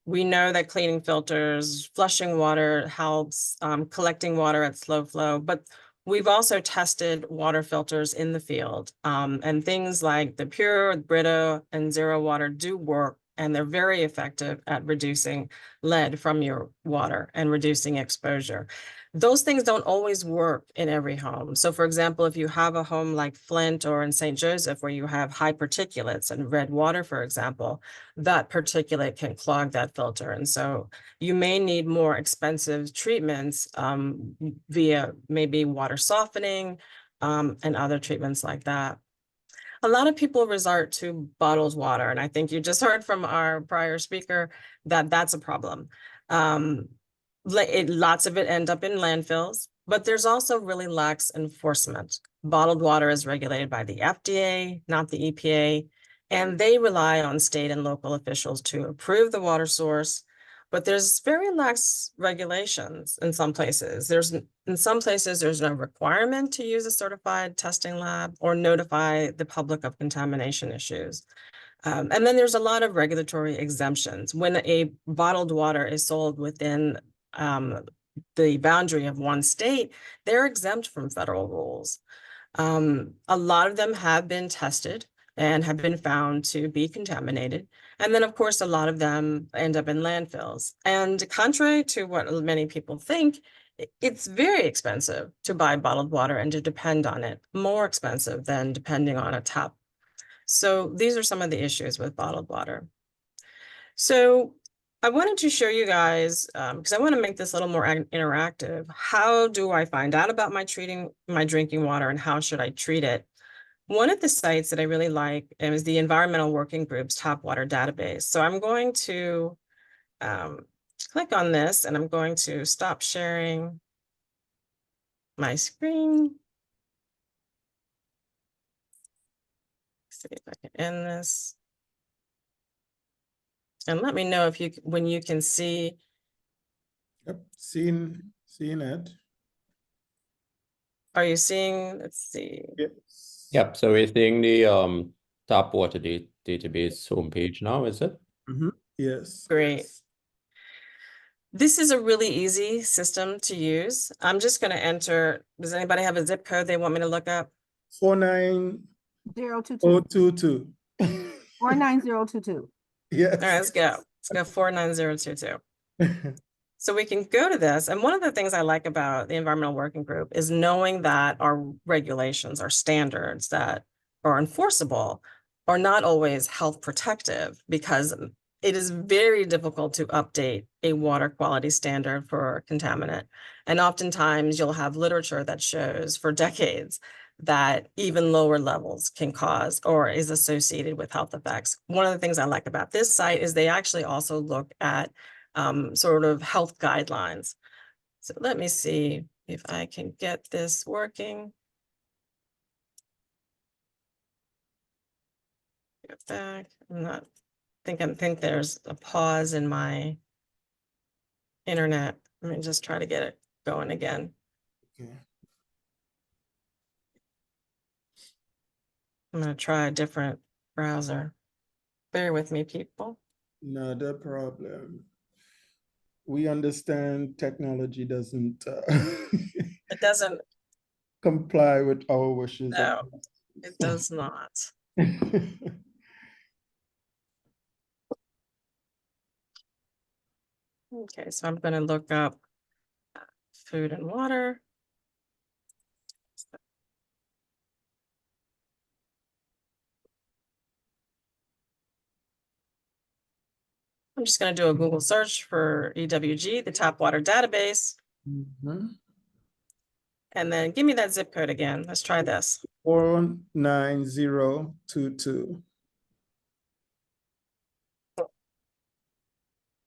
We know that cleaning filters, flushing water helps, collecting water at slow flow, but we've also tested water filters in the field, and things like the Pure, Brita, and Zero Water do work, and they're very effective at reducing lead from your water and reducing exposure. Those things don't always work in every home. So for example, if you have a home like Flint or in St. Joseph, where you have high particulates and red water, for example, that particulate can clog that filter. And so you may need more expensive treatments via maybe water softening and other treatments like that. A lot of people resort to bottled water, and I think you just heard from our prior speaker that that's a problem. Lots of it end up in landfills, but there's also really lax enforcement. Bottled water is regulated by the FDA, not the EPA, and they rely on state and local officials to approve the water source. But there's very lax regulations in some places. In some places, there's no requirement to use a certified testing lab or notify the public of contamination issues. And then there's a lot of regulatory exemptions. When a bottled water is sold within the boundary of one state, they're exempt from federal rules. A lot of them have been tested and have been found to be contaminated. And then, of course, a lot of them end up in landfills. And contrary to what many people think, it's very expensive to buy bottled water and to depend on it, more expensive than depending on a tap. So these are some of the issues with bottled water. So I wanted to show you guys, because I want to make this a little more interactive. How do I find out about my drinking water, and how should I treat it? One of the sites that I really like is the Environmental Working Group's Tap Water Database. So I'm going to click on this, and I'm going to stop sharing my screen. See if I can end this. And let me know if when you can see. Yep, seeing it. Are you seeing? Let's see. Yes. Yep, so we're seeing the tap water database homepage now, is it? Mm-hmm. Yes. Great. Yes. This is a really easy system to use. I'm just going to enter. Does anybody have a zip code they want me to look up? 49022. 49022. Yes. All right, let's go. Let's go 49022. So we can go to this. And one of the things I like about the Environmental Working Group is knowing that our regulations, our standards that are enforceable are not always health protective, because it is very difficult to update a water quality standard for a contaminant. And oftentimes you'll have literature that shows for decades that even lower levels can cause or is associated with health effects. One of the things I like about this site is they actually also look at sort of health guidelines. So let me see if I can get this working. Get back. I think there's a pause in my internet. Let me just try to get it going again. Okay. I'm going to try a different browser. Bear with me, people. Not a problem. We understand technology doesn't It doesn't. comply with our wishes. No, it does not. Okay, so I'm going to look up food and water. I'm just going to do a Google search for EWG, the Tap Water Database, Mhm. and then give me that zip code again. Let's try this. 49022.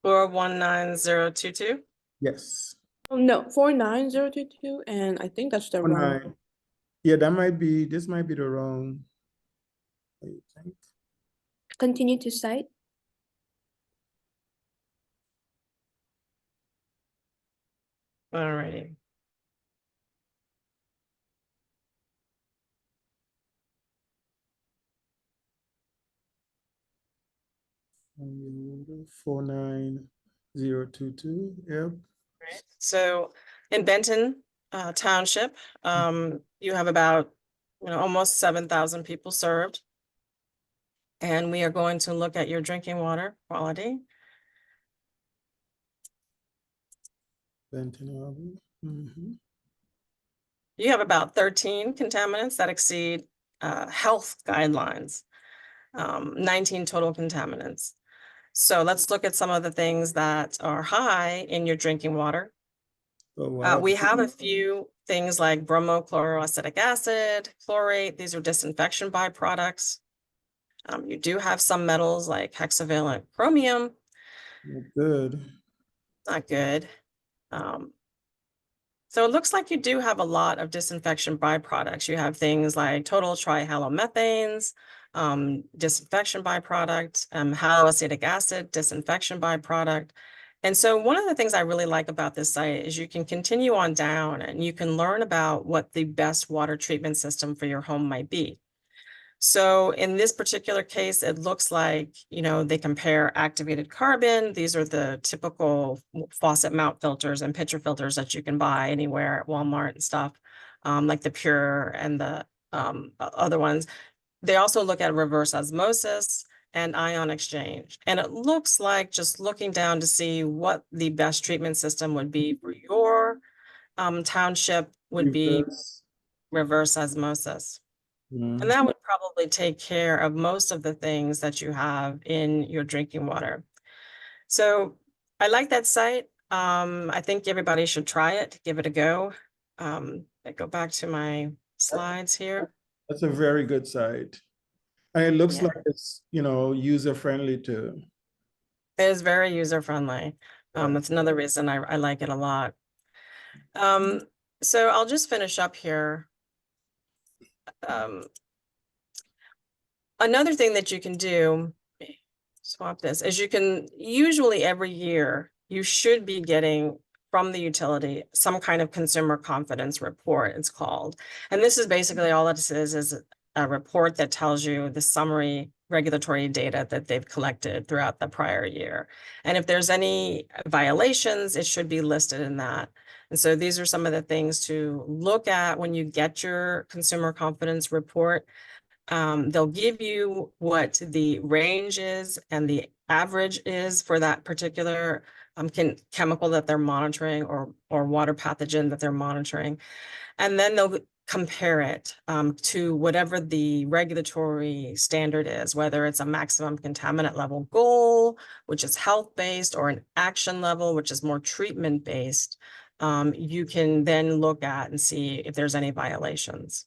419022. Yes. Oh, no, 49022, and I think that's the wrong. 49. Yeah, this might be the wrong. I think. Continue to cite. All righty. Um, 49022. Yep. Right. So in Benton Township, you have about almost 7,000 people served. And we are going to look at your drinking water quality. Benton Harbor. Mhm. You have about 13 contaminants that exceed health guidelines, 19 total contaminants. So let's look at some of the things that are high in your drinking water. Oh, wow. We have a few things like bromochloroacetic acid, chlorate. These are disinfection byproducts. You do have some metals like hexavalent chromium, Good. not good. So it looks like you do have a lot of disinfection byproducts. You have things like total trihalomethanes, disinfection byproduct, haloacetic acid, disinfection byproduct. And so one of the things I really like about this site is you can continue on down and you can learn about what the best water treatment system for your home might be. So in this particular case, it looks like, they compare activated carbon. These are the typical faucet mount filters and pitcher filters that you can buy anywhere at Walmart and stuff, like the Pure and the other ones. They also look at reverse osmosis and ion exchange. And it looks like, just looking down to see what the best treatment system would be for your township, would be Reverse. reverse osmosis. Mm. And that would probably take care of most of the things that you have in your drinking water. So I like that site. I think everybody should try it, give it a go. I go back to my slides here. That's a very good site. And it looks Yeah. like it's, user-friendly too. It is very user-friendly. Yeah. That's another reason I like it a lot. So I'll just finish up here. Another thing that you can do, swap this, is you can usually every year, you should be getting from the utility some kind of consumer confidence report, it's called. And this is basically all it is a report that tells you the summary regulatory data that they've collected throughout the prior year. And if there's any violations, it should be listed in that. And so these are some of the things to look at when you get your consumer confidence report. They'll give you what the range is and the average is for that particular chemical that they're monitoring or water pathogen that they're monitoring. And then they'll compare it to whatever the regulatory standard is, whether it's a maximum contaminant level goal, which is health-based, or an action level, which is more treatment-based. You can then look at and see if there's any violations.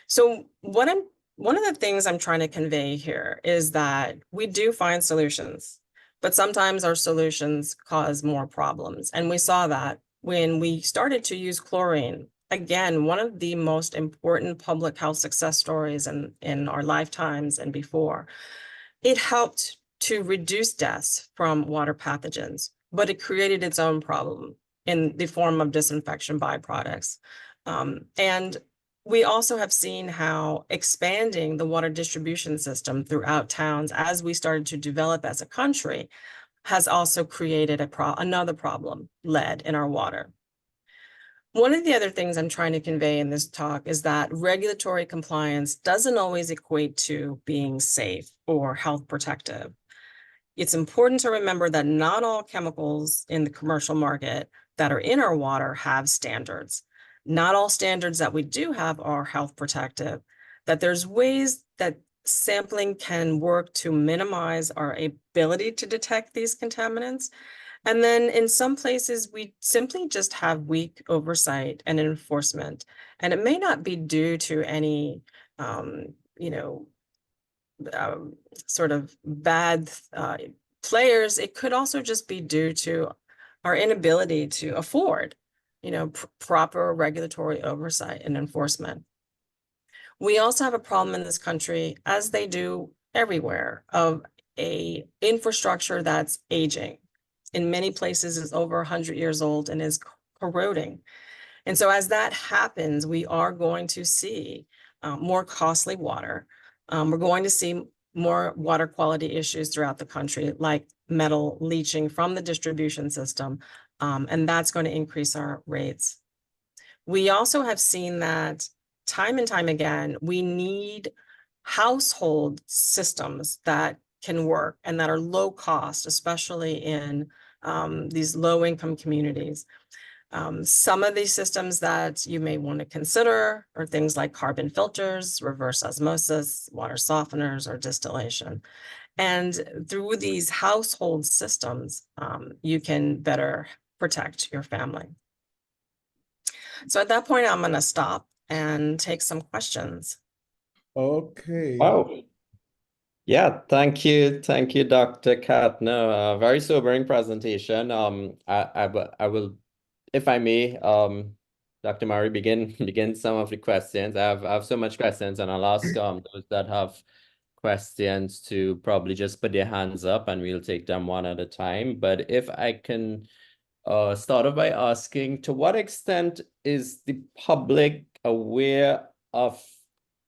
So one of the things I'm trying to convey here is that we do find solutions, but sometimes our solutions cause more problems. And we saw that when we started to use chlorine. Again, one of the most important public health success stories in our lifetimes and before. It helped to reduce deaths from water pathogens, but it created its own problem in the form of disinfection byproducts. And we also have seen how expanding the water distribution system throughout towns as we started to develop as a country has also created another problem, lead in our water. One of the other things I'm trying to convey in this talk is that regulatory compliance doesn't always equate to being safe or health protective. It's important to remember that not all chemicals in the commercial market that are in our water have standards. Not all standards that we do have are health protective, that there's ways that sampling can work to minimize our ability to detect these contaminants. And then in some places, we simply just have weak oversight and enforcement. And it may not be due to any, sort of bad players. It could also just be due to our inability to afford, proper regulatory oversight and enforcement. We also have a problem in this country, as they do everywhere, of a infrastructure that's aging. In many places is over 100 years old and is corroding. And so as that happens, we are going to see more costly water. We're going to see more water quality issues throughout the country, like metal leaching from the distribution system, and that's going to increase our rates. We also have seen that time and time again, we need household systems that can work and that are low cost, especially in these low income communities. Some of these systems that you may want to consider are things like carbon filters, reverse osmosis, water softeners, or distillation. And through these household systems, you can better protect your family. So at that point, I'm going to stop and take some questions. Okay. Wow. Yeah, thank you, Dr. Katner. Very sobering presentation. I will, if I may, Dr. Murray, begin some of the questions. I have so much questions, and I'll ask those that have questions to probably just put their hands up, and we'll take them one at a time. But if I can start off by asking, to what extent is the public aware of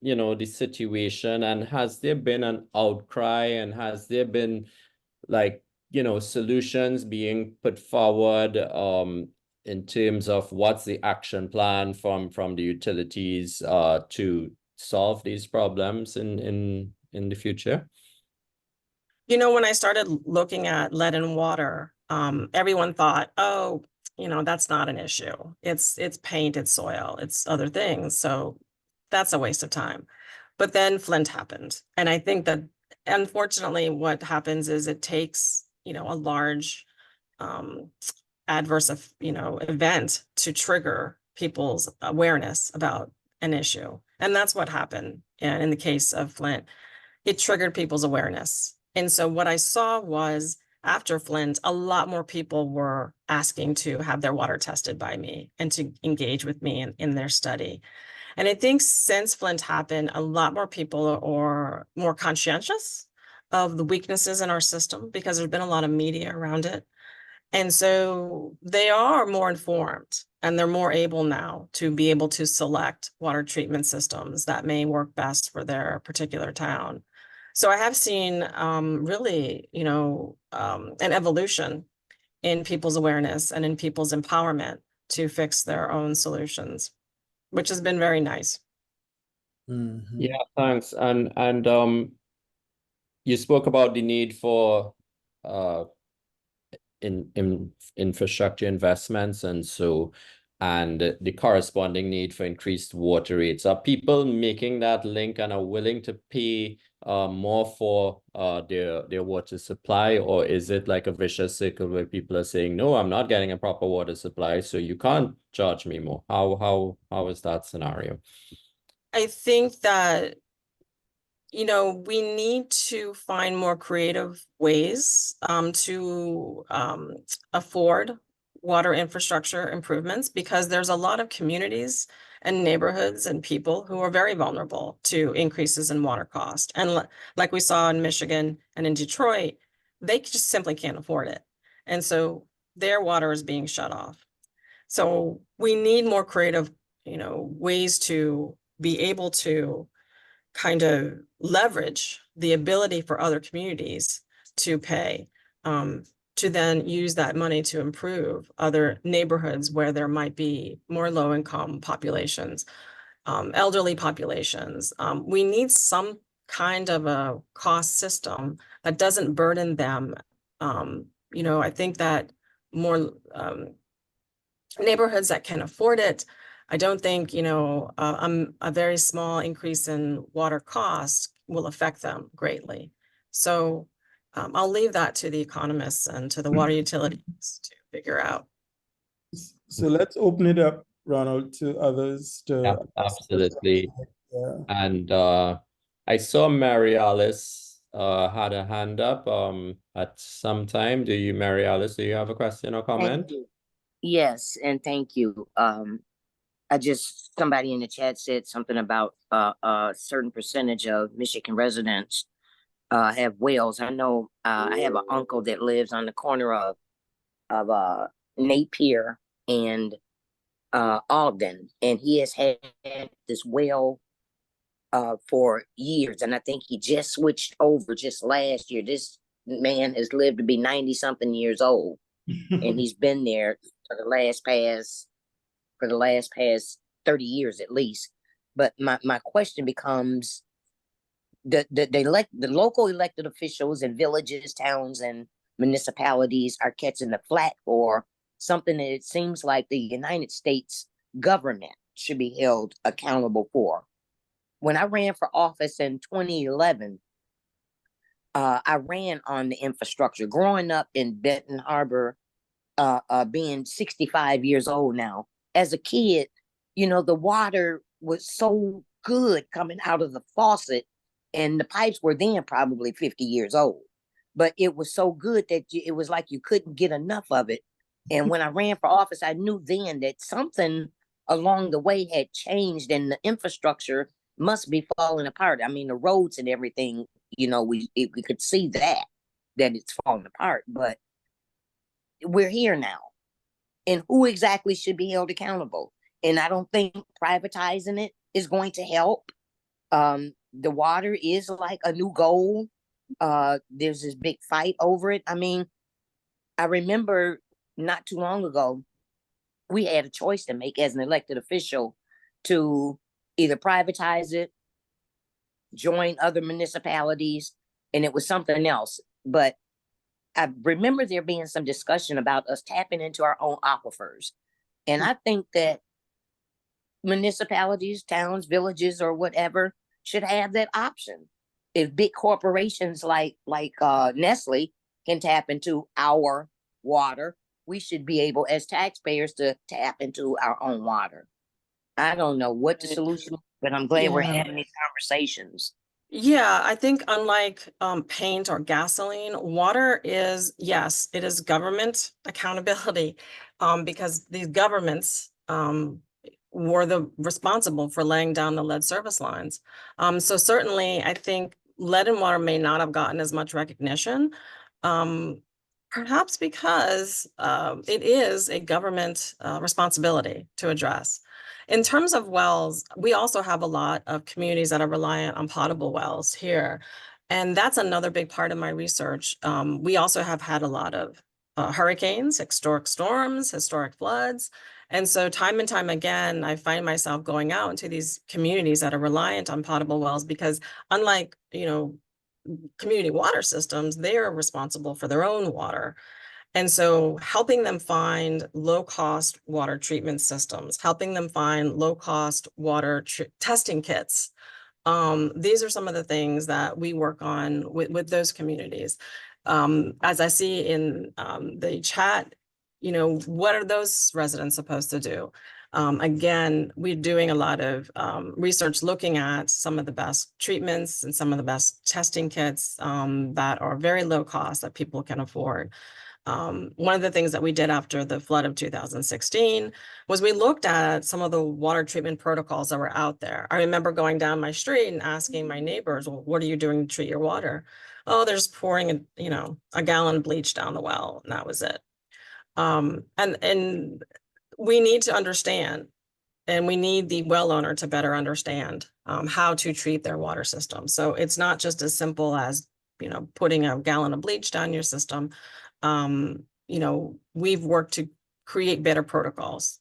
the situation, and has there been an outcry, and has there been solutions being put forward in terms of what's the action plan from the utilities to solve these problems in the future? When I started looking at lead in water, everyone thought, oh, that's not an issue. It's paint, it's soil, it's other things. So that's a waste of time. But then Flint happened. And I think that unfortunately what happens is it takes, a large adverse, event to trigger people's awareness about an issue. And that's what happened in the case of Flint. It triggered people's awareness. And so what I saw was after Flint, a lot more people were asking to have their water tested by me and to engage with me in their study. And I think since Flint happened, a lot more people are more conscientious of the weaknesses in our system because there's been a lot of media around it. And so they are more informed, and they're more able now to be able to select water treatment systems that may work best for their particular town. So I have seen really, an evolution in people's awareness and in people's empowerment to fix their own solutions, which has been very nice. Mm-hmm. Yeah, thanks. And you spoke about the need for in infrastructure investments, and the corresponding need for increased water rates. Are people making that link and are willing to pay more for their water supply, or is it like a vicious circle where people are saying, no, I'm not getting a proper water supply, so you can't charge me more? How is that scenario? I think that we need to find more creative ways to afford water infrastructure improvements, because there's a lot of communities and neighborhoods and people who are very vulnerable to increases in water cost. And like we saw in Michigan and in Detroit, they just simply can't afford it. And so their water is being shut off. So we need more creative, ways to be able to kind of leverage the ability for other communities to pay, to then use that money to improve other neighborhoods where there might be more low-income populations, elderly populations. We need some kind of a cost system that doesn't burden them. I think that more neighborhoods that can afford it, I don't think, a very small increase in water cost will affect them greatly. So I'll leave that to the economists and to the water utilities to figure out. So let's open it up, Ronald, to others to Yeah, absolutely. Yeah. And I saw Mary Alice had a hand up at some time. Mary Alice, do you have a question or comment? Yes, and thank you. Somebody in the chat said something about a certain percentage of Michigan residents have wells. I know I have an uncle that lives on the corner of Napier and Alden, and he has had this well for years, and I think he just switched over just last year. This man has lived to be 90-something years old, and he's been there for the last past 30 years at least. But my question becomes, the local elected officials in villages, towns, and municipalities are catching the flack for something that it seems like the United States government should be held accountable for. When I ran for office in 2011, I ran on the infrastructure. Growing up in Benton Harbor, being 65 years old now, as a kid, you know, the water was so good coming out of the faucet, and the pipes were then probably 50 years old. But it was so good that it was like you couldn't get enough of it. And when I ran for office, I knew then that something along the way had changed and the infrastructure must be falling apart. I mean, the roads and everything, you know, we could see that it's falling apart, but we're here now. And who exactly should be held accountable? And I don't think privatizing it is going to help. The water is like a new goal. There's this big fight over it. I mean, I remember not too long ago, we had a choice to make as an elected official to either privatize it, join other municipalities, and it was something else. But I remember there being some discussion about us tapping into our own aquifers. And I think that municipalities, towns, villages, or whatever should have that option. If big corporations like Nestle can tap into our water, we should be able as taxpayers to tap into our own water. I don't know what the solution is, but I'm glad we're having these conversations. Yeah, I think unlike paint or gasoline, water is, yes, it is government accountability, because these governments were the responsible for laying down the lead service lines. So certainly, I think lead and water may not have gotten as much recognition, perhaps because it is a government responsibility to address. In terms of wells, we also have a lot of communities that are reliant on potable wells here. And that's another big part of my research. We also have had a lot of hurricanes, historic storms, historic floods. And so time and time again, I find myself going out into these communities that are reliant on potable wells because unlike, you know, community water systems, they are responsible for their own water. And so helping them find low-cost water treatment systems, helping them find low-cost water testing kits. These are some of the things that we work on with those communities. As I see in the chat, you know, what are those residents supposed to do? Again, we're doing a lot of research looking at some of the best treatments and some of the best testing kits that are very low cost that people can afford. One of the things that we did after the flood of 2016 was we looked at some of the water treatment protocols that were out there. I remember going down my street and asking my neighbors, well, what are you doing to treat your water? Oh, they're just pouring a gallon of bleach down the well, and that was it. And we need to understand, and we need the well owner to better understand how to treat their water system. So it's not just as simple as, you know, putting a gallon of bleach down your system. You know, we've worked to create better protocols.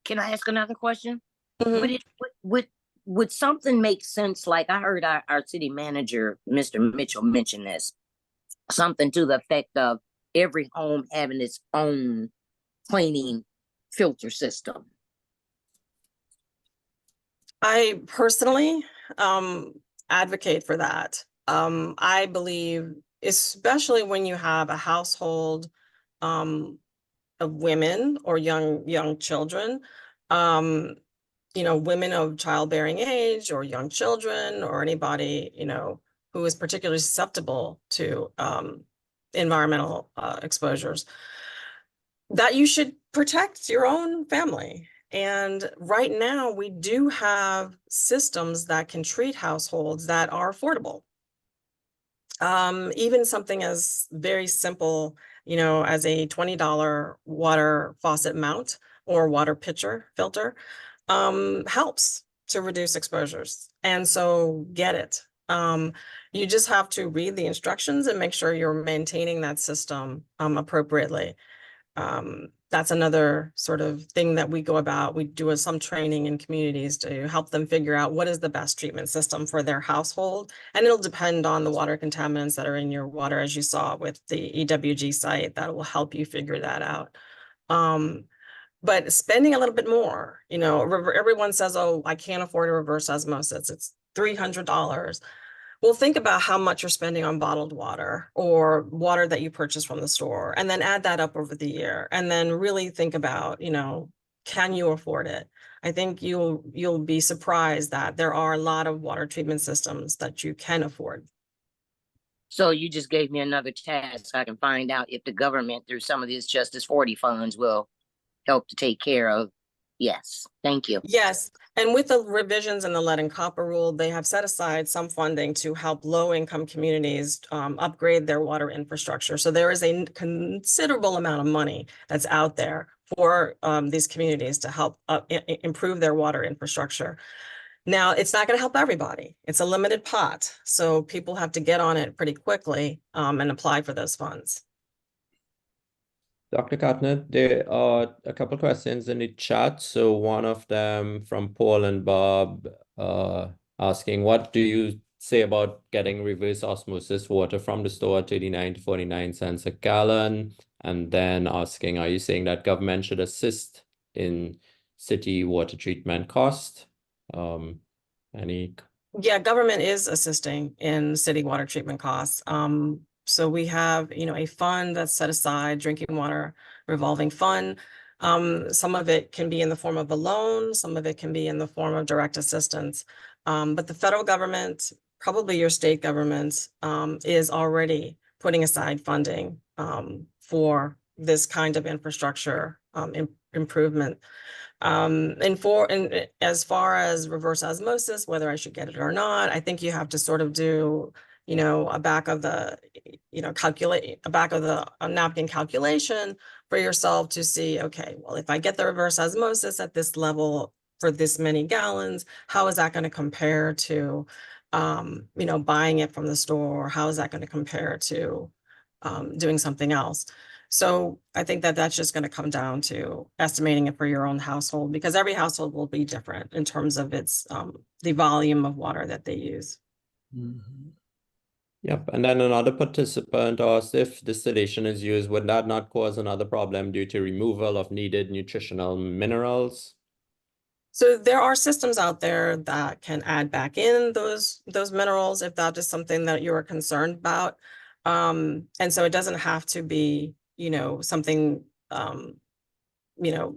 Can I ask another question? Would something make sense? Like I heard our city manager, Mr. Mitchell, mention this, something to the effect of every home having its own cleaning filter system. I personally advocate for that. I believe, especially when you have a household of women or young children, you know, women of childbearing age or young children or anybody, you know, who is particularly susceptible to environmental exposures, that you should protect your own family. And right now we do have systems that can treat households that are affordable. Even something as very simple, you know, as a $20 water faucet mount or water pitcher filter helps to reduce exposures. And so get it. You just have to read the instructions and make sure you're maintaining that system appropriately. That's another sort of thing that we go about. We do some training in communities to help them figure out what is the best treatment system for their household. And it'll depend on the water contaminants that are in your water, as you saw with the EWG site, that will help you figure that out. But spending a little bit more, you know, everyone says, oh, I can't afford a reverse osmosis. It's $300. Well, think about how much you're spending on bottled water or water that you purchase from the store, and then add that up over the year. And then really think about, you know, can you afford it? I think you'll be surprised that there are a lot of water treatment systems that you can afford. So you just gave me another task. I can find out if the government, through some of these Justice 40 funds, will help to take care of. Yes, thank you. Yes, and with the revisions in the lead and copper rule, they have set aside some funding to help low-income communities upgrade their water infrastructure. So there is a considerable amount of money that's out there for these communities to help improve their water infrastructure. Now, it's not going to help everybody. It's a limited pot, so people have to get on it pretty quickly and apply for those funds. Dr. Katner, there are a couple questions in the chat. So one of them from Paul and Bob asking, what do you say about getting reverse osmosis water from the store at 39 to 49 cents a gallon? And then asking, are you saying that government should assist in city water treatment cost? Any? Yeah, government is assisting in city water treatment costs. So we have, you know, a fund that's set aside, drinking water revolving fund. Some of it can be in the form of a loan, some of it can be in the form of direct assistance. But the federal government, probably your state government, is already putting aside funding for this kind of infrastructure improvement. And as far as reverse osmosis, whether I should get it or not, I think you have to sort of do, you know, a back of the napkin calculation for yourself to see, okay, well, if I get the reverse osmosis at this level for this many gallons, how is that going to compare to, you know, buying it from the store? How is that going to compare to doing something else? So I think that that's just going to come down to estimating it for your own household, because every household will be different in terms of its the volume of water that they use. Mhm. Yep. And then another participant asked, if distillation is used, would that not cause another problem due to removal of needed nutritional minerals? So there are systems out there that can add back in those minerals if that is something that you're concerned about. And so it doesn't have to be, you know, something, you know,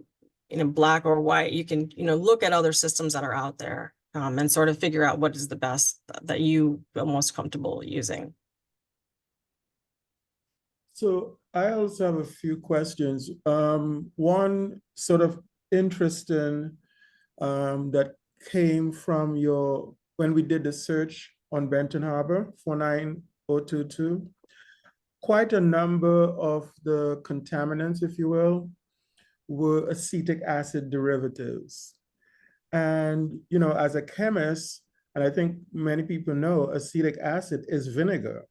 black or white. You can, you know, look at other systems that are out there and sort of figure out what is the best that you feel most comfortable using. So I also have a few questions. One sort of interesting that came from when we did the search on Benton Harbor 49022, quite a number of the contaminants, if you will, were acetic acid derivatives. And, you know, as a chemist, and I think many people know, acetic acid is vinegar.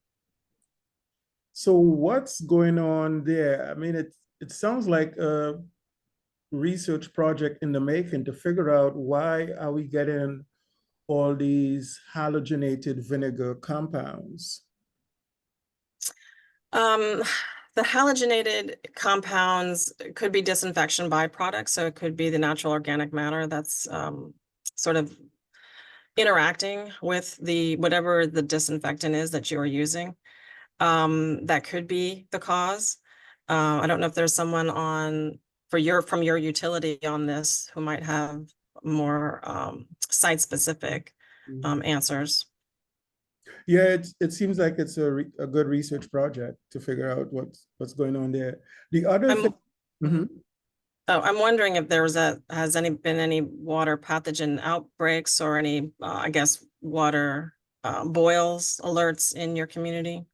So what's going on there? I mean, it sounds like a research project in the making to figure out why are we getting all these halogenated vinegar compounds. The halogenated compounds could be disinfection byproducts. So it could be the natural organic matter that's sort of interacting with whatever the disinfectant is that you're using. That could be the cause. I don't know if there's someone from your utility on this who might have more site-specific answers. Yeah, it seems like it's a good research project to figure out what's going on there. The other thing. Mm-hmm. Oh, I'm wondering if has been any water pathogen outbreaks or any, I guess, water boils alerts in your community?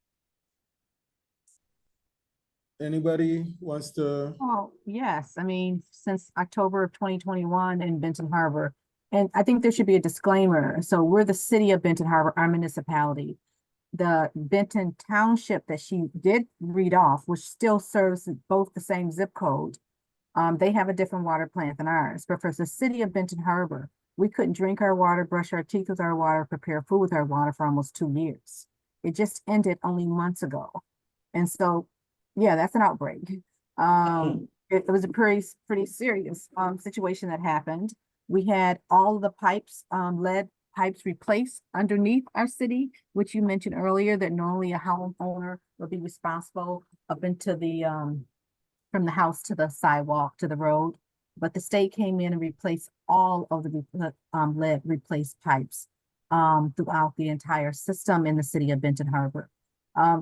Anybody wants to? Oh, yes. I mean, since October of 2021 in Benton Harbor, and I think there should be a disclaimer. So we're the city of Benton Harbor, our municipality. the Benton Township that she did read off, which still serves both the same zip code. They have a different water plant than ours, but for the city of Benton Harbor, we couldn't drink our water, brush our teeth with our water, prepare food with our water for almost 2 years. It just ended only months ago. And so, yeah, that's an outbreak. It was a pretty serious situation that happened. We had all of the pipes, lead pipes replaced underneath our city, which you mentioned earlier, that normally a homeowner would be responsible up into the from the house to the sidewalk to the road. But the state came in and replaced all of the lead replaced pipes throughout the entire system in the city of Benton Harbor.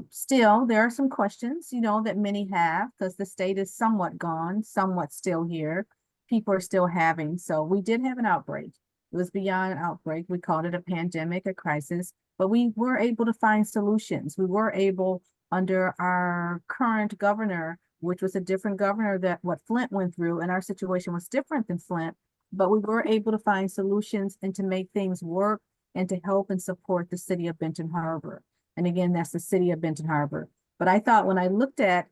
Still, there are some questions, you know, that many have, because the state is somewhat gone, somewhat still here. People are still having, so we did have an outbreak. It was beyond an outbreak. We called it a pandemic, a crisis, but we were able to find solutions. We were able, under our current governor, which was a different governor that what Flint went through, and our situation was different than Flint, but we were able to find solutions and to make things work and to help and support the city of Benton Harbor. And again, that's the city of Benton Harbor. But I thought when I looked at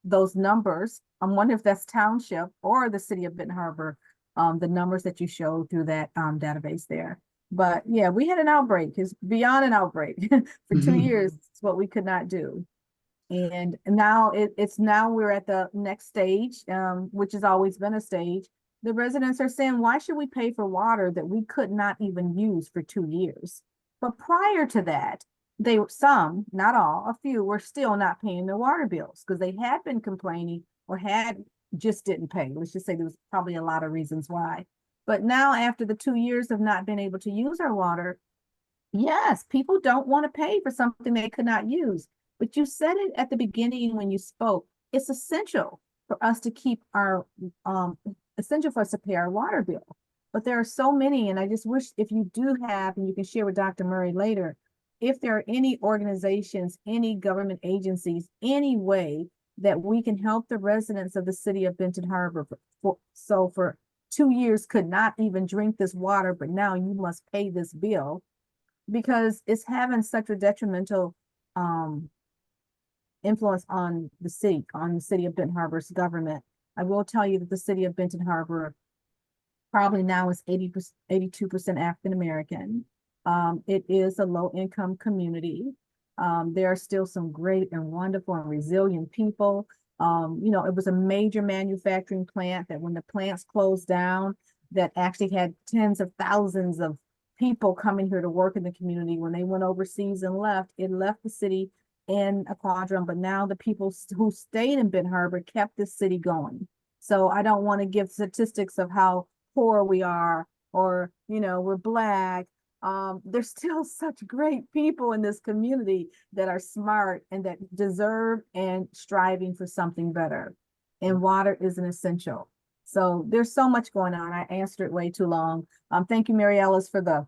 those numbers, I'm wondering if that's township or the city of Benton Harbor, the numbers that you showed through that database there. But yeah, we had an outbreak. It's beyond an outbreak. For 2 years, it's what we could not do. And now it's now we're at the next stage, which has always been a stage. The residents are saying, why should we pay for water that we could not even use for 2 years? But prior to that, they some, not all, a few were still not paying their water bills because they had been complaining or had just didn't pay. Let's just say there was probably a lot of reasons why. But now after the 2 years of not being able to use our water, yes, people don't want to pay for something they could not use. But you said it at the beginning when you spoke, it's essential for us to keep our, essential for us to pay our water bill. But there are so many, and I just wish if you do have, and you can share with Dr. Murray later, if there are any organizations, any government agencies, any way that we can help the residents of the city of Benton Harbor for 2 years could not even drink this water, but now you must pay this bill because it's having such a detrimental influence on the city of Benton Harbor's government. I will tell you that the city of Benton Harbor probably now is 82% African American. It is a low income community. There are still some great and wonderful and resilient people. You know, it was a major manufacturing plant that when the plants closed down, that actually had tens of thousands of people coming here to work in the community. When they went overseas and left, it left the city in a quadrant, but now the people who stayed in Benton Harbor kept this city going. So I don't want to give statistics of how poor we are or, you know, we're Black. There's still such great people in this community that are smart and that deserve and striving for something better. And water is an essential. So there's so much going on. I answered it way too long. Thank you, Mary Ellis, for the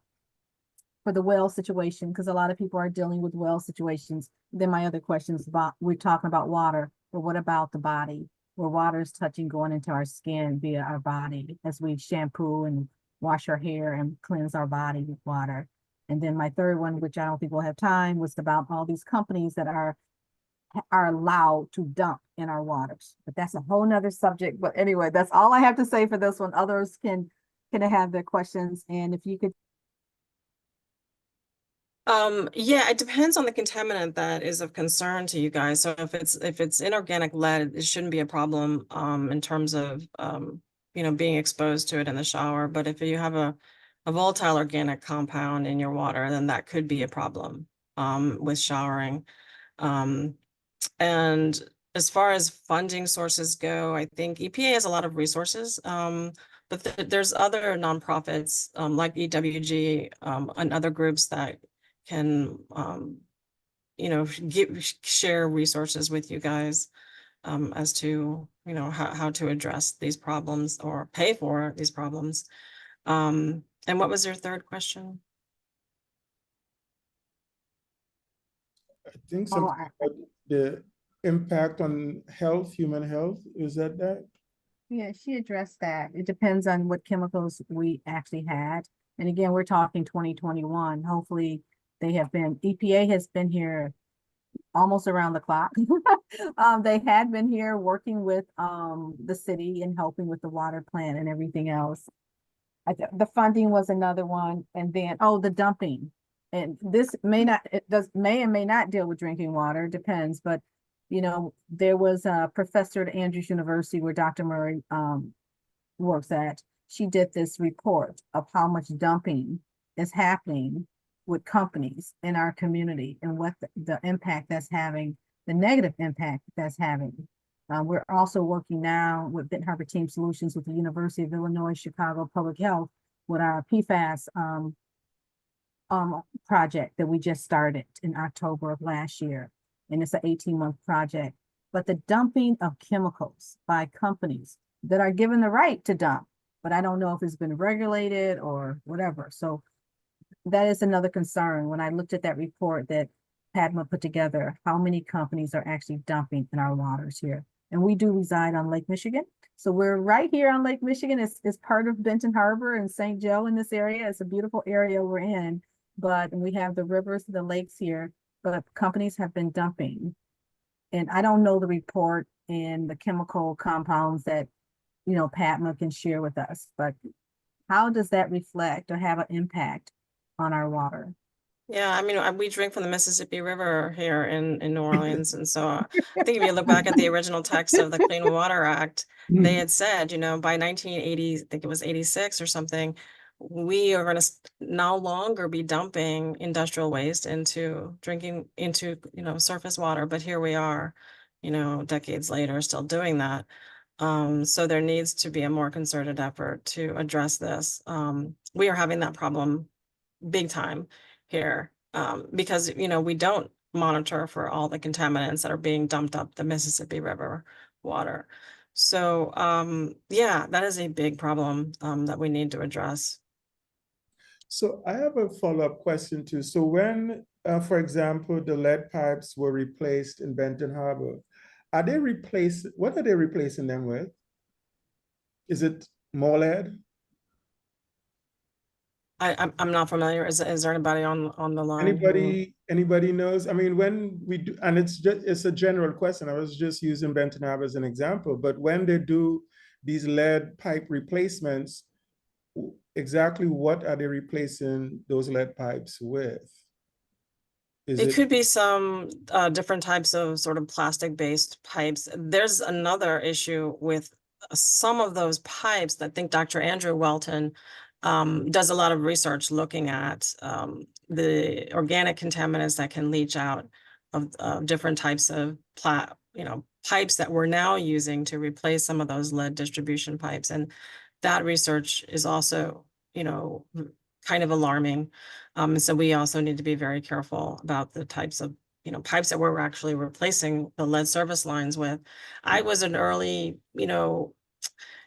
well situation, because a lot of people are dealing with well situations. Then my other questions about, we're talking about water, but what about the body? Where water is touching, going into our skin via our body as we shampoo and wash our hair and cleanse our body with water. And then my third one, which I don't think we'll have time, was about all these companies that are allowed to dump in our waters. But that's a whole nother subject. But anyway, that's all I have to say for this one. Others can have their questions. And if you could. Yeah, it depends on the contaminant that is of concern to you guys. So if it's inorganic lead, it shouldn't be a problem in terms of you know, being exposed to it in the shower. But if you have a volatile organic compound in your water, then that could be a problem with showering. And as far as funding sources go, I think EPA has a lot of resources, but there's other nonprofits like EWG and other groups that can, you know, share resources with you guys as to, you know, how to address these problems or pay for these problems. And what was your third question? I think something about the impact on health, human health. Is that? Yeah, she addressed that. It depends on what chemicals we actually had. And again, we're talking 2021. Hopefully They have been, EPA has been here almost around the clock. They had been here working with the city and helping with the water plant and everything else. The funding was another one, and then, oh, the dumping. And this may not, it does, may and may not deal with drinking water, depends, but you know, there was a professor at Andrews University where Dr. Murray works at. She did this report of how much dumping is happening with companies in our community and what the impact that's having, the negative impact that's having. We're also working now with Benton Harbor Team Solutions with the University of Illinois, Chicago Public Health with our PFAS project that we just started in October of last year. And it's an 18-month project. But the dumping of chemicals by companies that are given the right to dump, but I don't know if it's been regulated or whatever. So that is another concern. When I looked at that report that Padma put together, how many companies are actually dumping in our waters here? And we do reside on Lake Michigan. So we're right here on Lake Michigan. It's part of Benton Harbor and St. Joe in this area. It's a beautiful area we're in, but we have the rivers, the lakes here, but companies have been dumping. And I don't know the report and the chemical compounds that, you know, Padma can share with us, but how does that reflect or have an impact on our water? Yeah, I mean, we drink from the Mississippi River here in New Orleans. And so I think if you look back at the original text of the Clean Water Act, they had said, you know, by 1980, I think it was 86 or something, we are going to no longer be dumping industrial waste into drinking, into, you know, surface water. But here we are, you know, decades later, still doing that. So there needs to be a more concerted effort to address this. We are having that problem big time here, because, you know, we don't monitor for all the contaminants that are being dumped up the Mississippi River water. So, yeah, that is a big problem that we need to address. So I have a follow-up question too. So when, for example, the lead pipes were replaced in Benton Harbor, what are they replacing them with? Is it more lead? I'm not familiar. Is there anybody on the line? Anybody knows? I mean, when we do, and it's a general question. I was just using Benton Harbor as an example, but when they do these lead pipe replacements, exactly what are they replacing those lead pipes with? It could be some different types of sort of plastic-based pipes. There's another issue with some of those pipes that I think Dr. Andrew Welton does a lot of research looking at the organic contaminants that can leach out of different types of pipes that we're now using to replace some of those lead distribution pipes. And that research is also, you know, kind of alarming. So we also need to be very careful about the types of, you know, pipes that we're actually replacing the lead service lines with. I was an early, you know,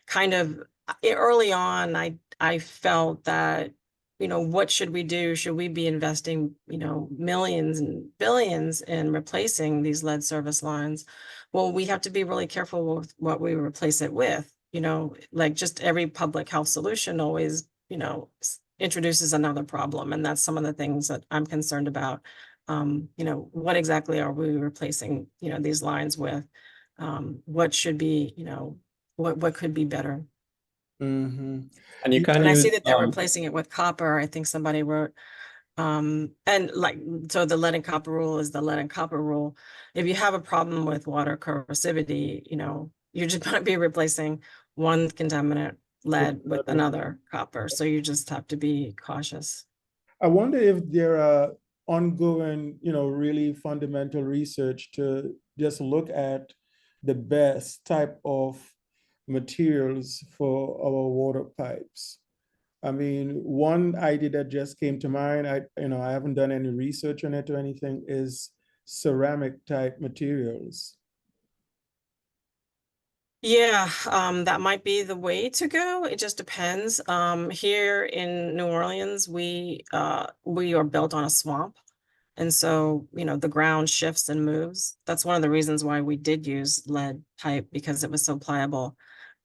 kind of early on, I felt that, you know, what should we do? Should we be investing, you know, millions and billions in replacing these lead service lines? Well, we have to be really careful with what we replace it with. You know, like just every public health solution always, you know, introduces another problem. And that's some of the things that I'm concerned about. You know, what exactly are we replacing, you know, these lines with? What should be, you know, what could be better? Mm-hmm. And you can And I use see that they're replacing it with copper. I think somebody wrote, and like, so the lead and copper rule is the lead and copper rule. If you have a problem with water corrosivity, you know, you're just going to be replacing one contaminant, lead, with another, copper. So you just have to be cautious. I wonder if there are ongoing, you know, really fundamental research to just look at the best type of materials for our water pipes. I mean, one idea that just came to mind, I haven't done any research on it or anything, is ceramic type materials. Yeah, that might be the way to go. It just depends. Here in New Orleans, we are built on a swamp. And so, you know, the ground shifts and moves. That's one of the reasons why we did use lead pipe, because it was so pliable.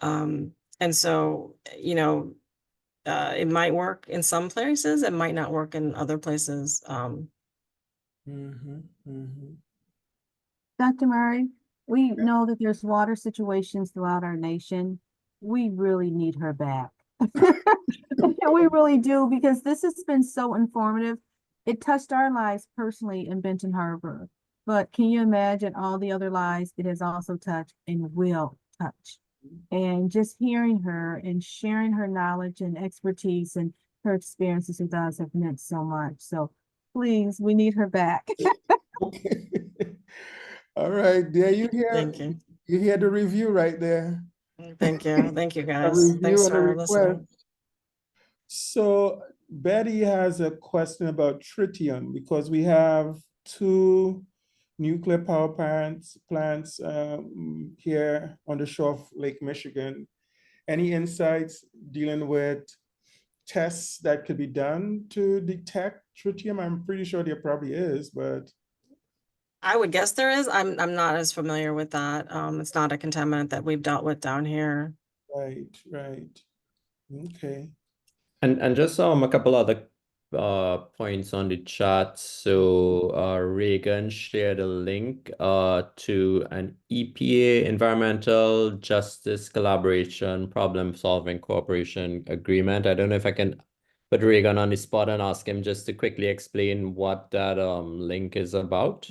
And so, you know, it might work in some places, it might not work in other places. Mhm, mhm. Dr. Murray, we know that there's water situations throughout our nation. We really need her back. We really do, because this has been so informative. It touched our lives personally in Benton Harbor, but can you imagine all the other lives it has also touched and will touch? And just hearing her and sharing her knowledge and expertise and her experiences with us have meant so much. So please, we need her back. Okay. All right, there you hear, Thank you. you hear the review right there. Thank you. Thank you, A guys. review Thanks and a for request. listening. So Betty has a question about tritium because we have two nuclear power plants here on the shore of Lake Michigan. Any insights dealing with tests that could be done to detect tritium? I'm pretty sure there probably is, but I would guess there is. I'm not as familiar with that. It's not a contaminant that we've dealt with down here. right. Okay. And just a couple other points on the chat. So Reagan shared a link to an EPA Environmental Justice Collaboration Problem Solving Cooperation Agreement. I don't know if I can put Reagan on the spot and ask him just to quickly explain what that link is about.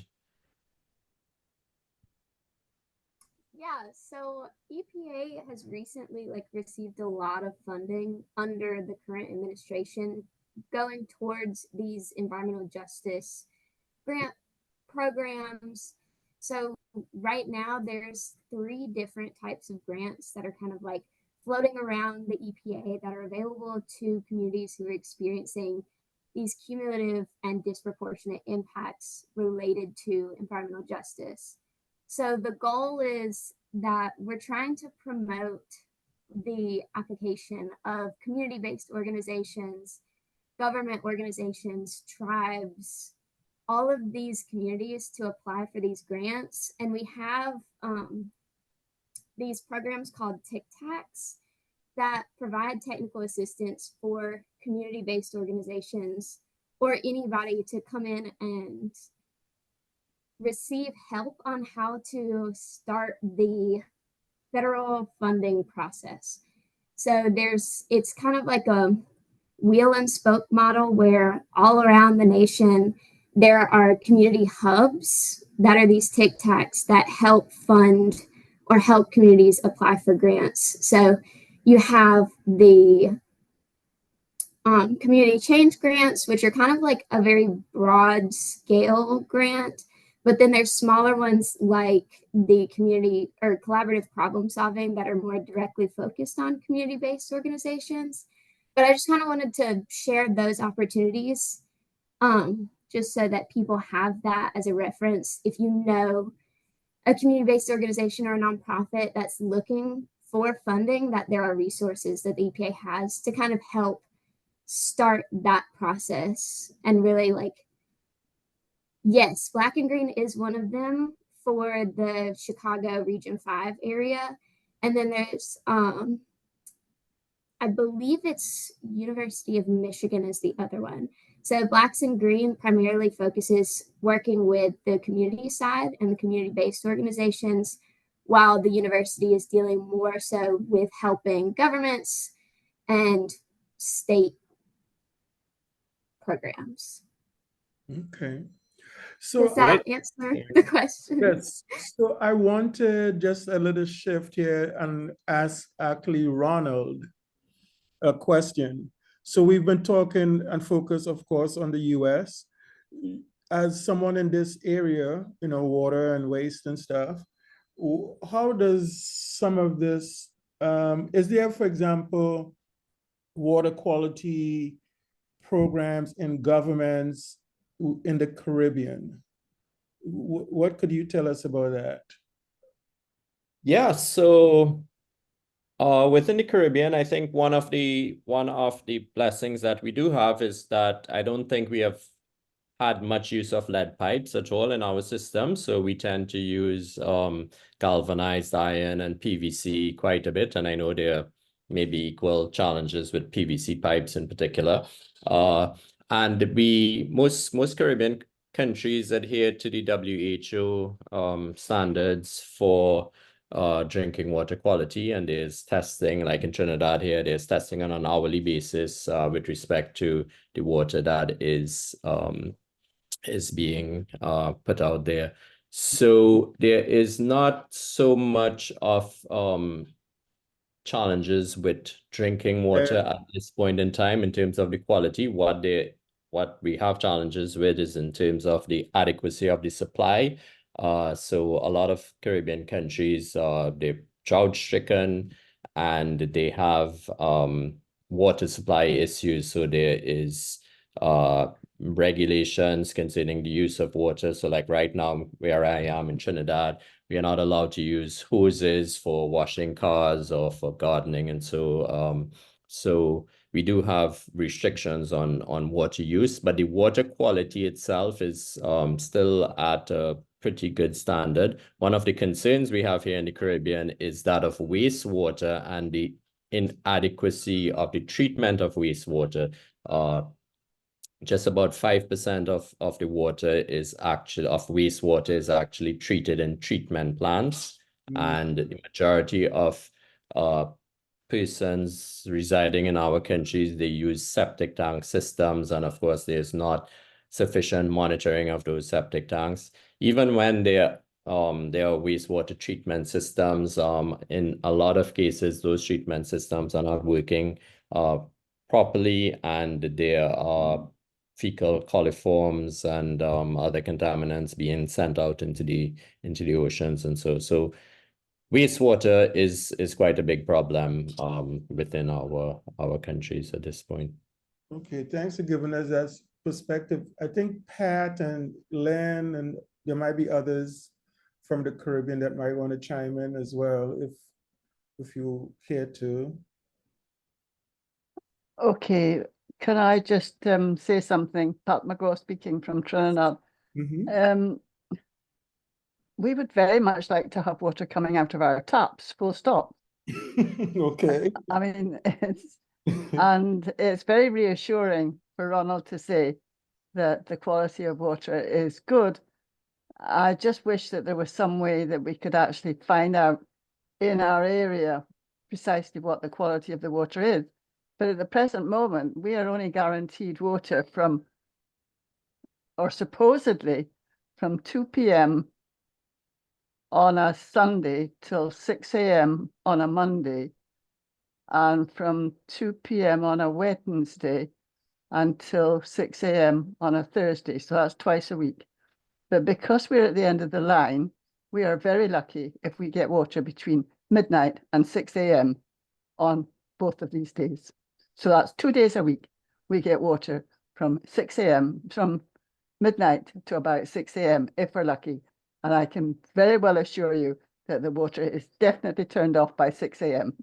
Yeah, so EPA has recently received a lot of funding under the current administration going towards these environmental justice grant programs. So right now there's 3 different types of grants that are kind of floating around the EPA that are available to communities who are experiencing these cumulative and disproportionate impacts related to environmental justice. So the goal is that we're trying to promote the application of community-based organizations, government organizations, tribes, all of these communities to apply for these grants. And we have these programs called TIC-TACs that provide technical assistance for community-based organizations or anybody to come in and receive help on how to start the federal funding process. So it's kind of like a wheel and spoke model where all around the nation there are community hubs that are these TIC-TACs that help fund or help communities apply for grants. So you have the community change grants, which are kind of like a very broad scale grant. But then there's smaller ones like the community or collaborative problem solving that are more directly focused on community-based organizations. But I just kind of wanted to share those opportunities just so that people have that as a reference. If you know a community-based organization or a nonprofit that's looking for funding, that there are resources that the EPA has to kind of help start that process and really yes, Black and Green is one of them for the Chicago Region 5 area. And then there's I believe it's University of Michigan is the other one. So Blacks and Green primarily focuses working with the community side and the community-based organizations, while the university is dealing more so with helping governments and state programs. Okay. So Does that answer the question? yes, so I wanted just a little shift here and ask actually Ronald a question. So we've been talking and focus, of course, on the US. As someone in this area, water and waste and stuff, how does some of this, is there, for example, water quality programs in governments in the Caribbean? What could you tell us about that? Yeah, so within the Caribbean, I think one of the blessings that we do have is that I don't think we have had much use of lead pipes at all in our system. So we tend to use galvanized iron and PVC quite a bit. And I know there may be equal challenges with PVC pipes in particular. And most Caribbean countries adhere to the WHO standards for drinking water quality, and there's testing, like in Trinidad here, there's testing on an hourly basis with respect to the water that is being put out there. So there is not so much of challenges with drinking water at this point in time in terms of the quality. What we have challenges with is in terms of the adequacy of the supply. So a lot of Caribbean countries, they're drought stricken and they have water supply issues. So there is regulations concerning the use of water. So like right now where I am in Trinidad, we are not allowed to use hoses for washing cars or for gardening. And so we do have restrictions on water use, but the water quality itself is still at a pretty good standard. One of the concerns we have here in the Caribbean is that of wastewater and the inadequacy of the treatment of wastewater. Just about 5% of the water is actually of wastewater is actually treated in treatment plants, and the majority of persons residing in our countries, they use septic tank systems, and of course there's not sufficient monitoring of those septic tanks. Even when there are wastewater treatment systems, in a lot of cases those treatment systems are not working properly, and there are fecal coliforms and other contaminants being sent out into the oceans. And so wastewater is quite a big problem within our countries at this point. Okay, thanks for giving us that perspective. I think Pat and Len, and there might be others from the Caribbean that might want to chime in as well, if you care to. Okay, can I just say something? Pat McGraw speaking from Trinidad. We would very much like to have water coming out of our taps, full stop. Okay. I mean, and it's very reassuring for Ronald to say that the quality of water is good. I just wish that there was some way that we could actually find out in our area precisely what the quality of the water is. But at the present moment, we are only guaranteed water from, or supposedly from 2 p.m. on a Sunday till 6 a.m. on a Monday, and from 2 p.m. on a Wednesday until 6 a.m. on a Thursday. So that's twice a week. But because we're at the end of the line, we are very lucky if we get water between midnight and 6 a.m. on both of these days. So that's 2 days a week. We get water from 6 a.m., from midnight to about 6 a.m. if we're lucky. And I can very well assure you that the water is definitely turned off by 6 a.m.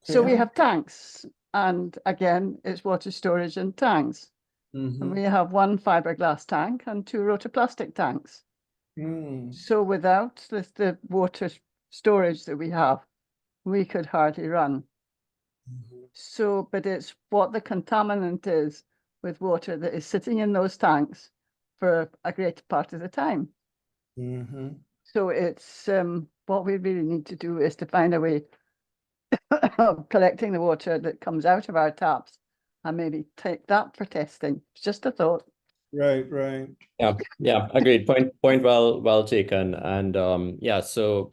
So we have tanks. And again, it's water storage in tanks. And we have 1 fiberglass tank and 2 rotoplastic tanks. So without the water storage that we have, we could hardly run. So, but it's what the contaminant is with water that is sitting in those tanks for a great part of the time. So it's what we really need to do is to find a way of collecting the water that comes out of our taps and maybe take that for testing. It's just a thought. Right. Yeah, agreed. Point well taken. And yeah, so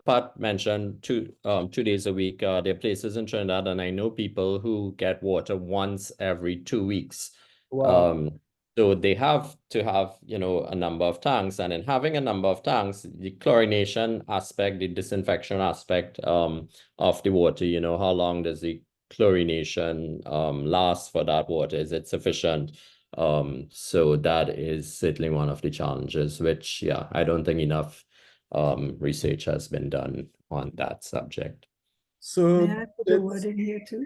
Pat mentioned 2 days a week. There are places in Trinidad, and I know people who get water once every 2 weeks. Wow. So they have to have, a number of tanks, and in having a number of tanks, the chlorination aspect, the disinfection aspect of the water, how long does the chlorination last for that water? Is it sufficient? So that is certainly one of the challenges, which, yeah, I don't think enough research has been done on that subject. So may I put a word in here too?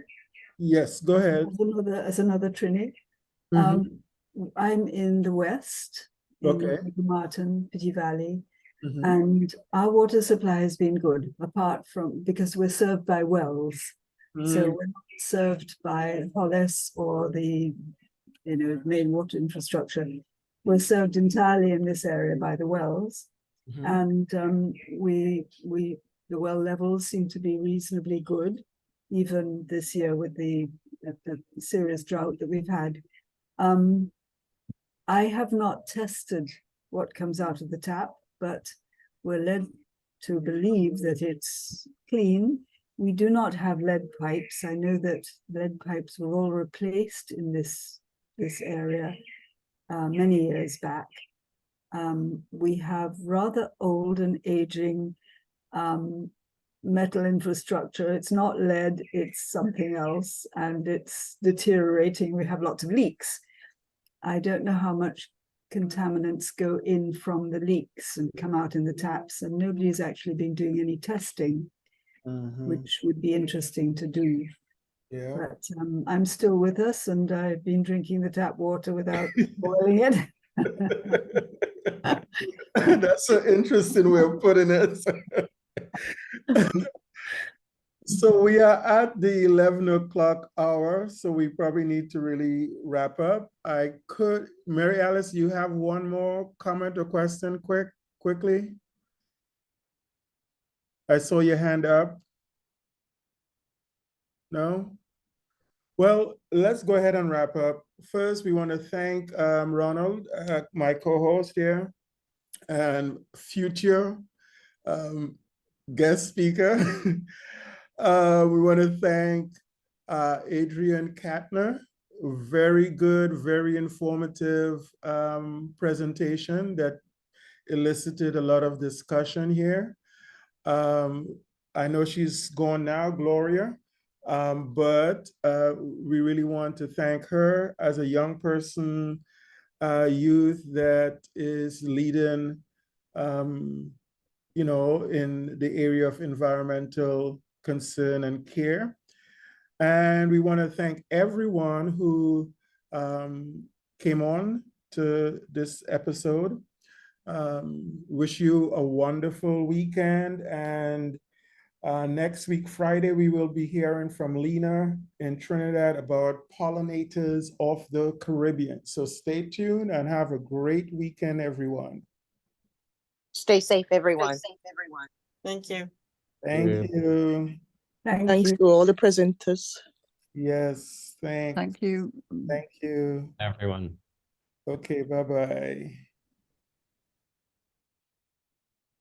Yes, go ahead. As another Trini. I'm in the West, in Martin, Petit Valley, and our water supply has been good, apart from, because we're served by wells. So we're not served by Hollis or the main water infrastructure, was served entirely in this area by the wells. And the well levels seem to be reasonably good, even this year with the serious drought that we've had. I have not tested what comes out of the tap, but we're led to believe that it's clean. We do not have lead pipes. I know that lead pipes were all replaced in this area many years back. We have rather old and aging metal infrastructure. It's not lead, it's something else, and it's deteriorating. We have lots of leaks. I don't know how much contaminants go in from the leaks and come out in the taps, and nobody's actually been doing any testing, which would be interesting to do. Yeah. But I'm still with us, and I've been drinking the tap water without boiling it. That's an interesting way of putting it. So we are at the 11 o'clock hour, so we probably need to really wrap up. Mary Alice, you have one more comment or question quickly? I saw your hand up. No? Well, let's go ahead and wrap up. First, we want to thank Ronald, my co-host here, and future guest speaker. We want to thank Adrienne Katner. Very good, very informative presentation that elicited a lot of discussion here. I know she's gone now, Gloria, but we really want to thank her as a young person, youth that is leading in the area of environmental concern and care. And we want to thank everyone who came on to this episode. Wish you a wonderful weekend. And next week, Friday, we will be hearing from Lena in Trinidad about pollinators of the Caribbean. So stay tuned and have a great weekend, everyone. Stay safe, everyone. Thank you. Thank you. Thanks to all the presenters. Yes, thanks. Thank you. Thank you. Everyone. Okay, bye-bye.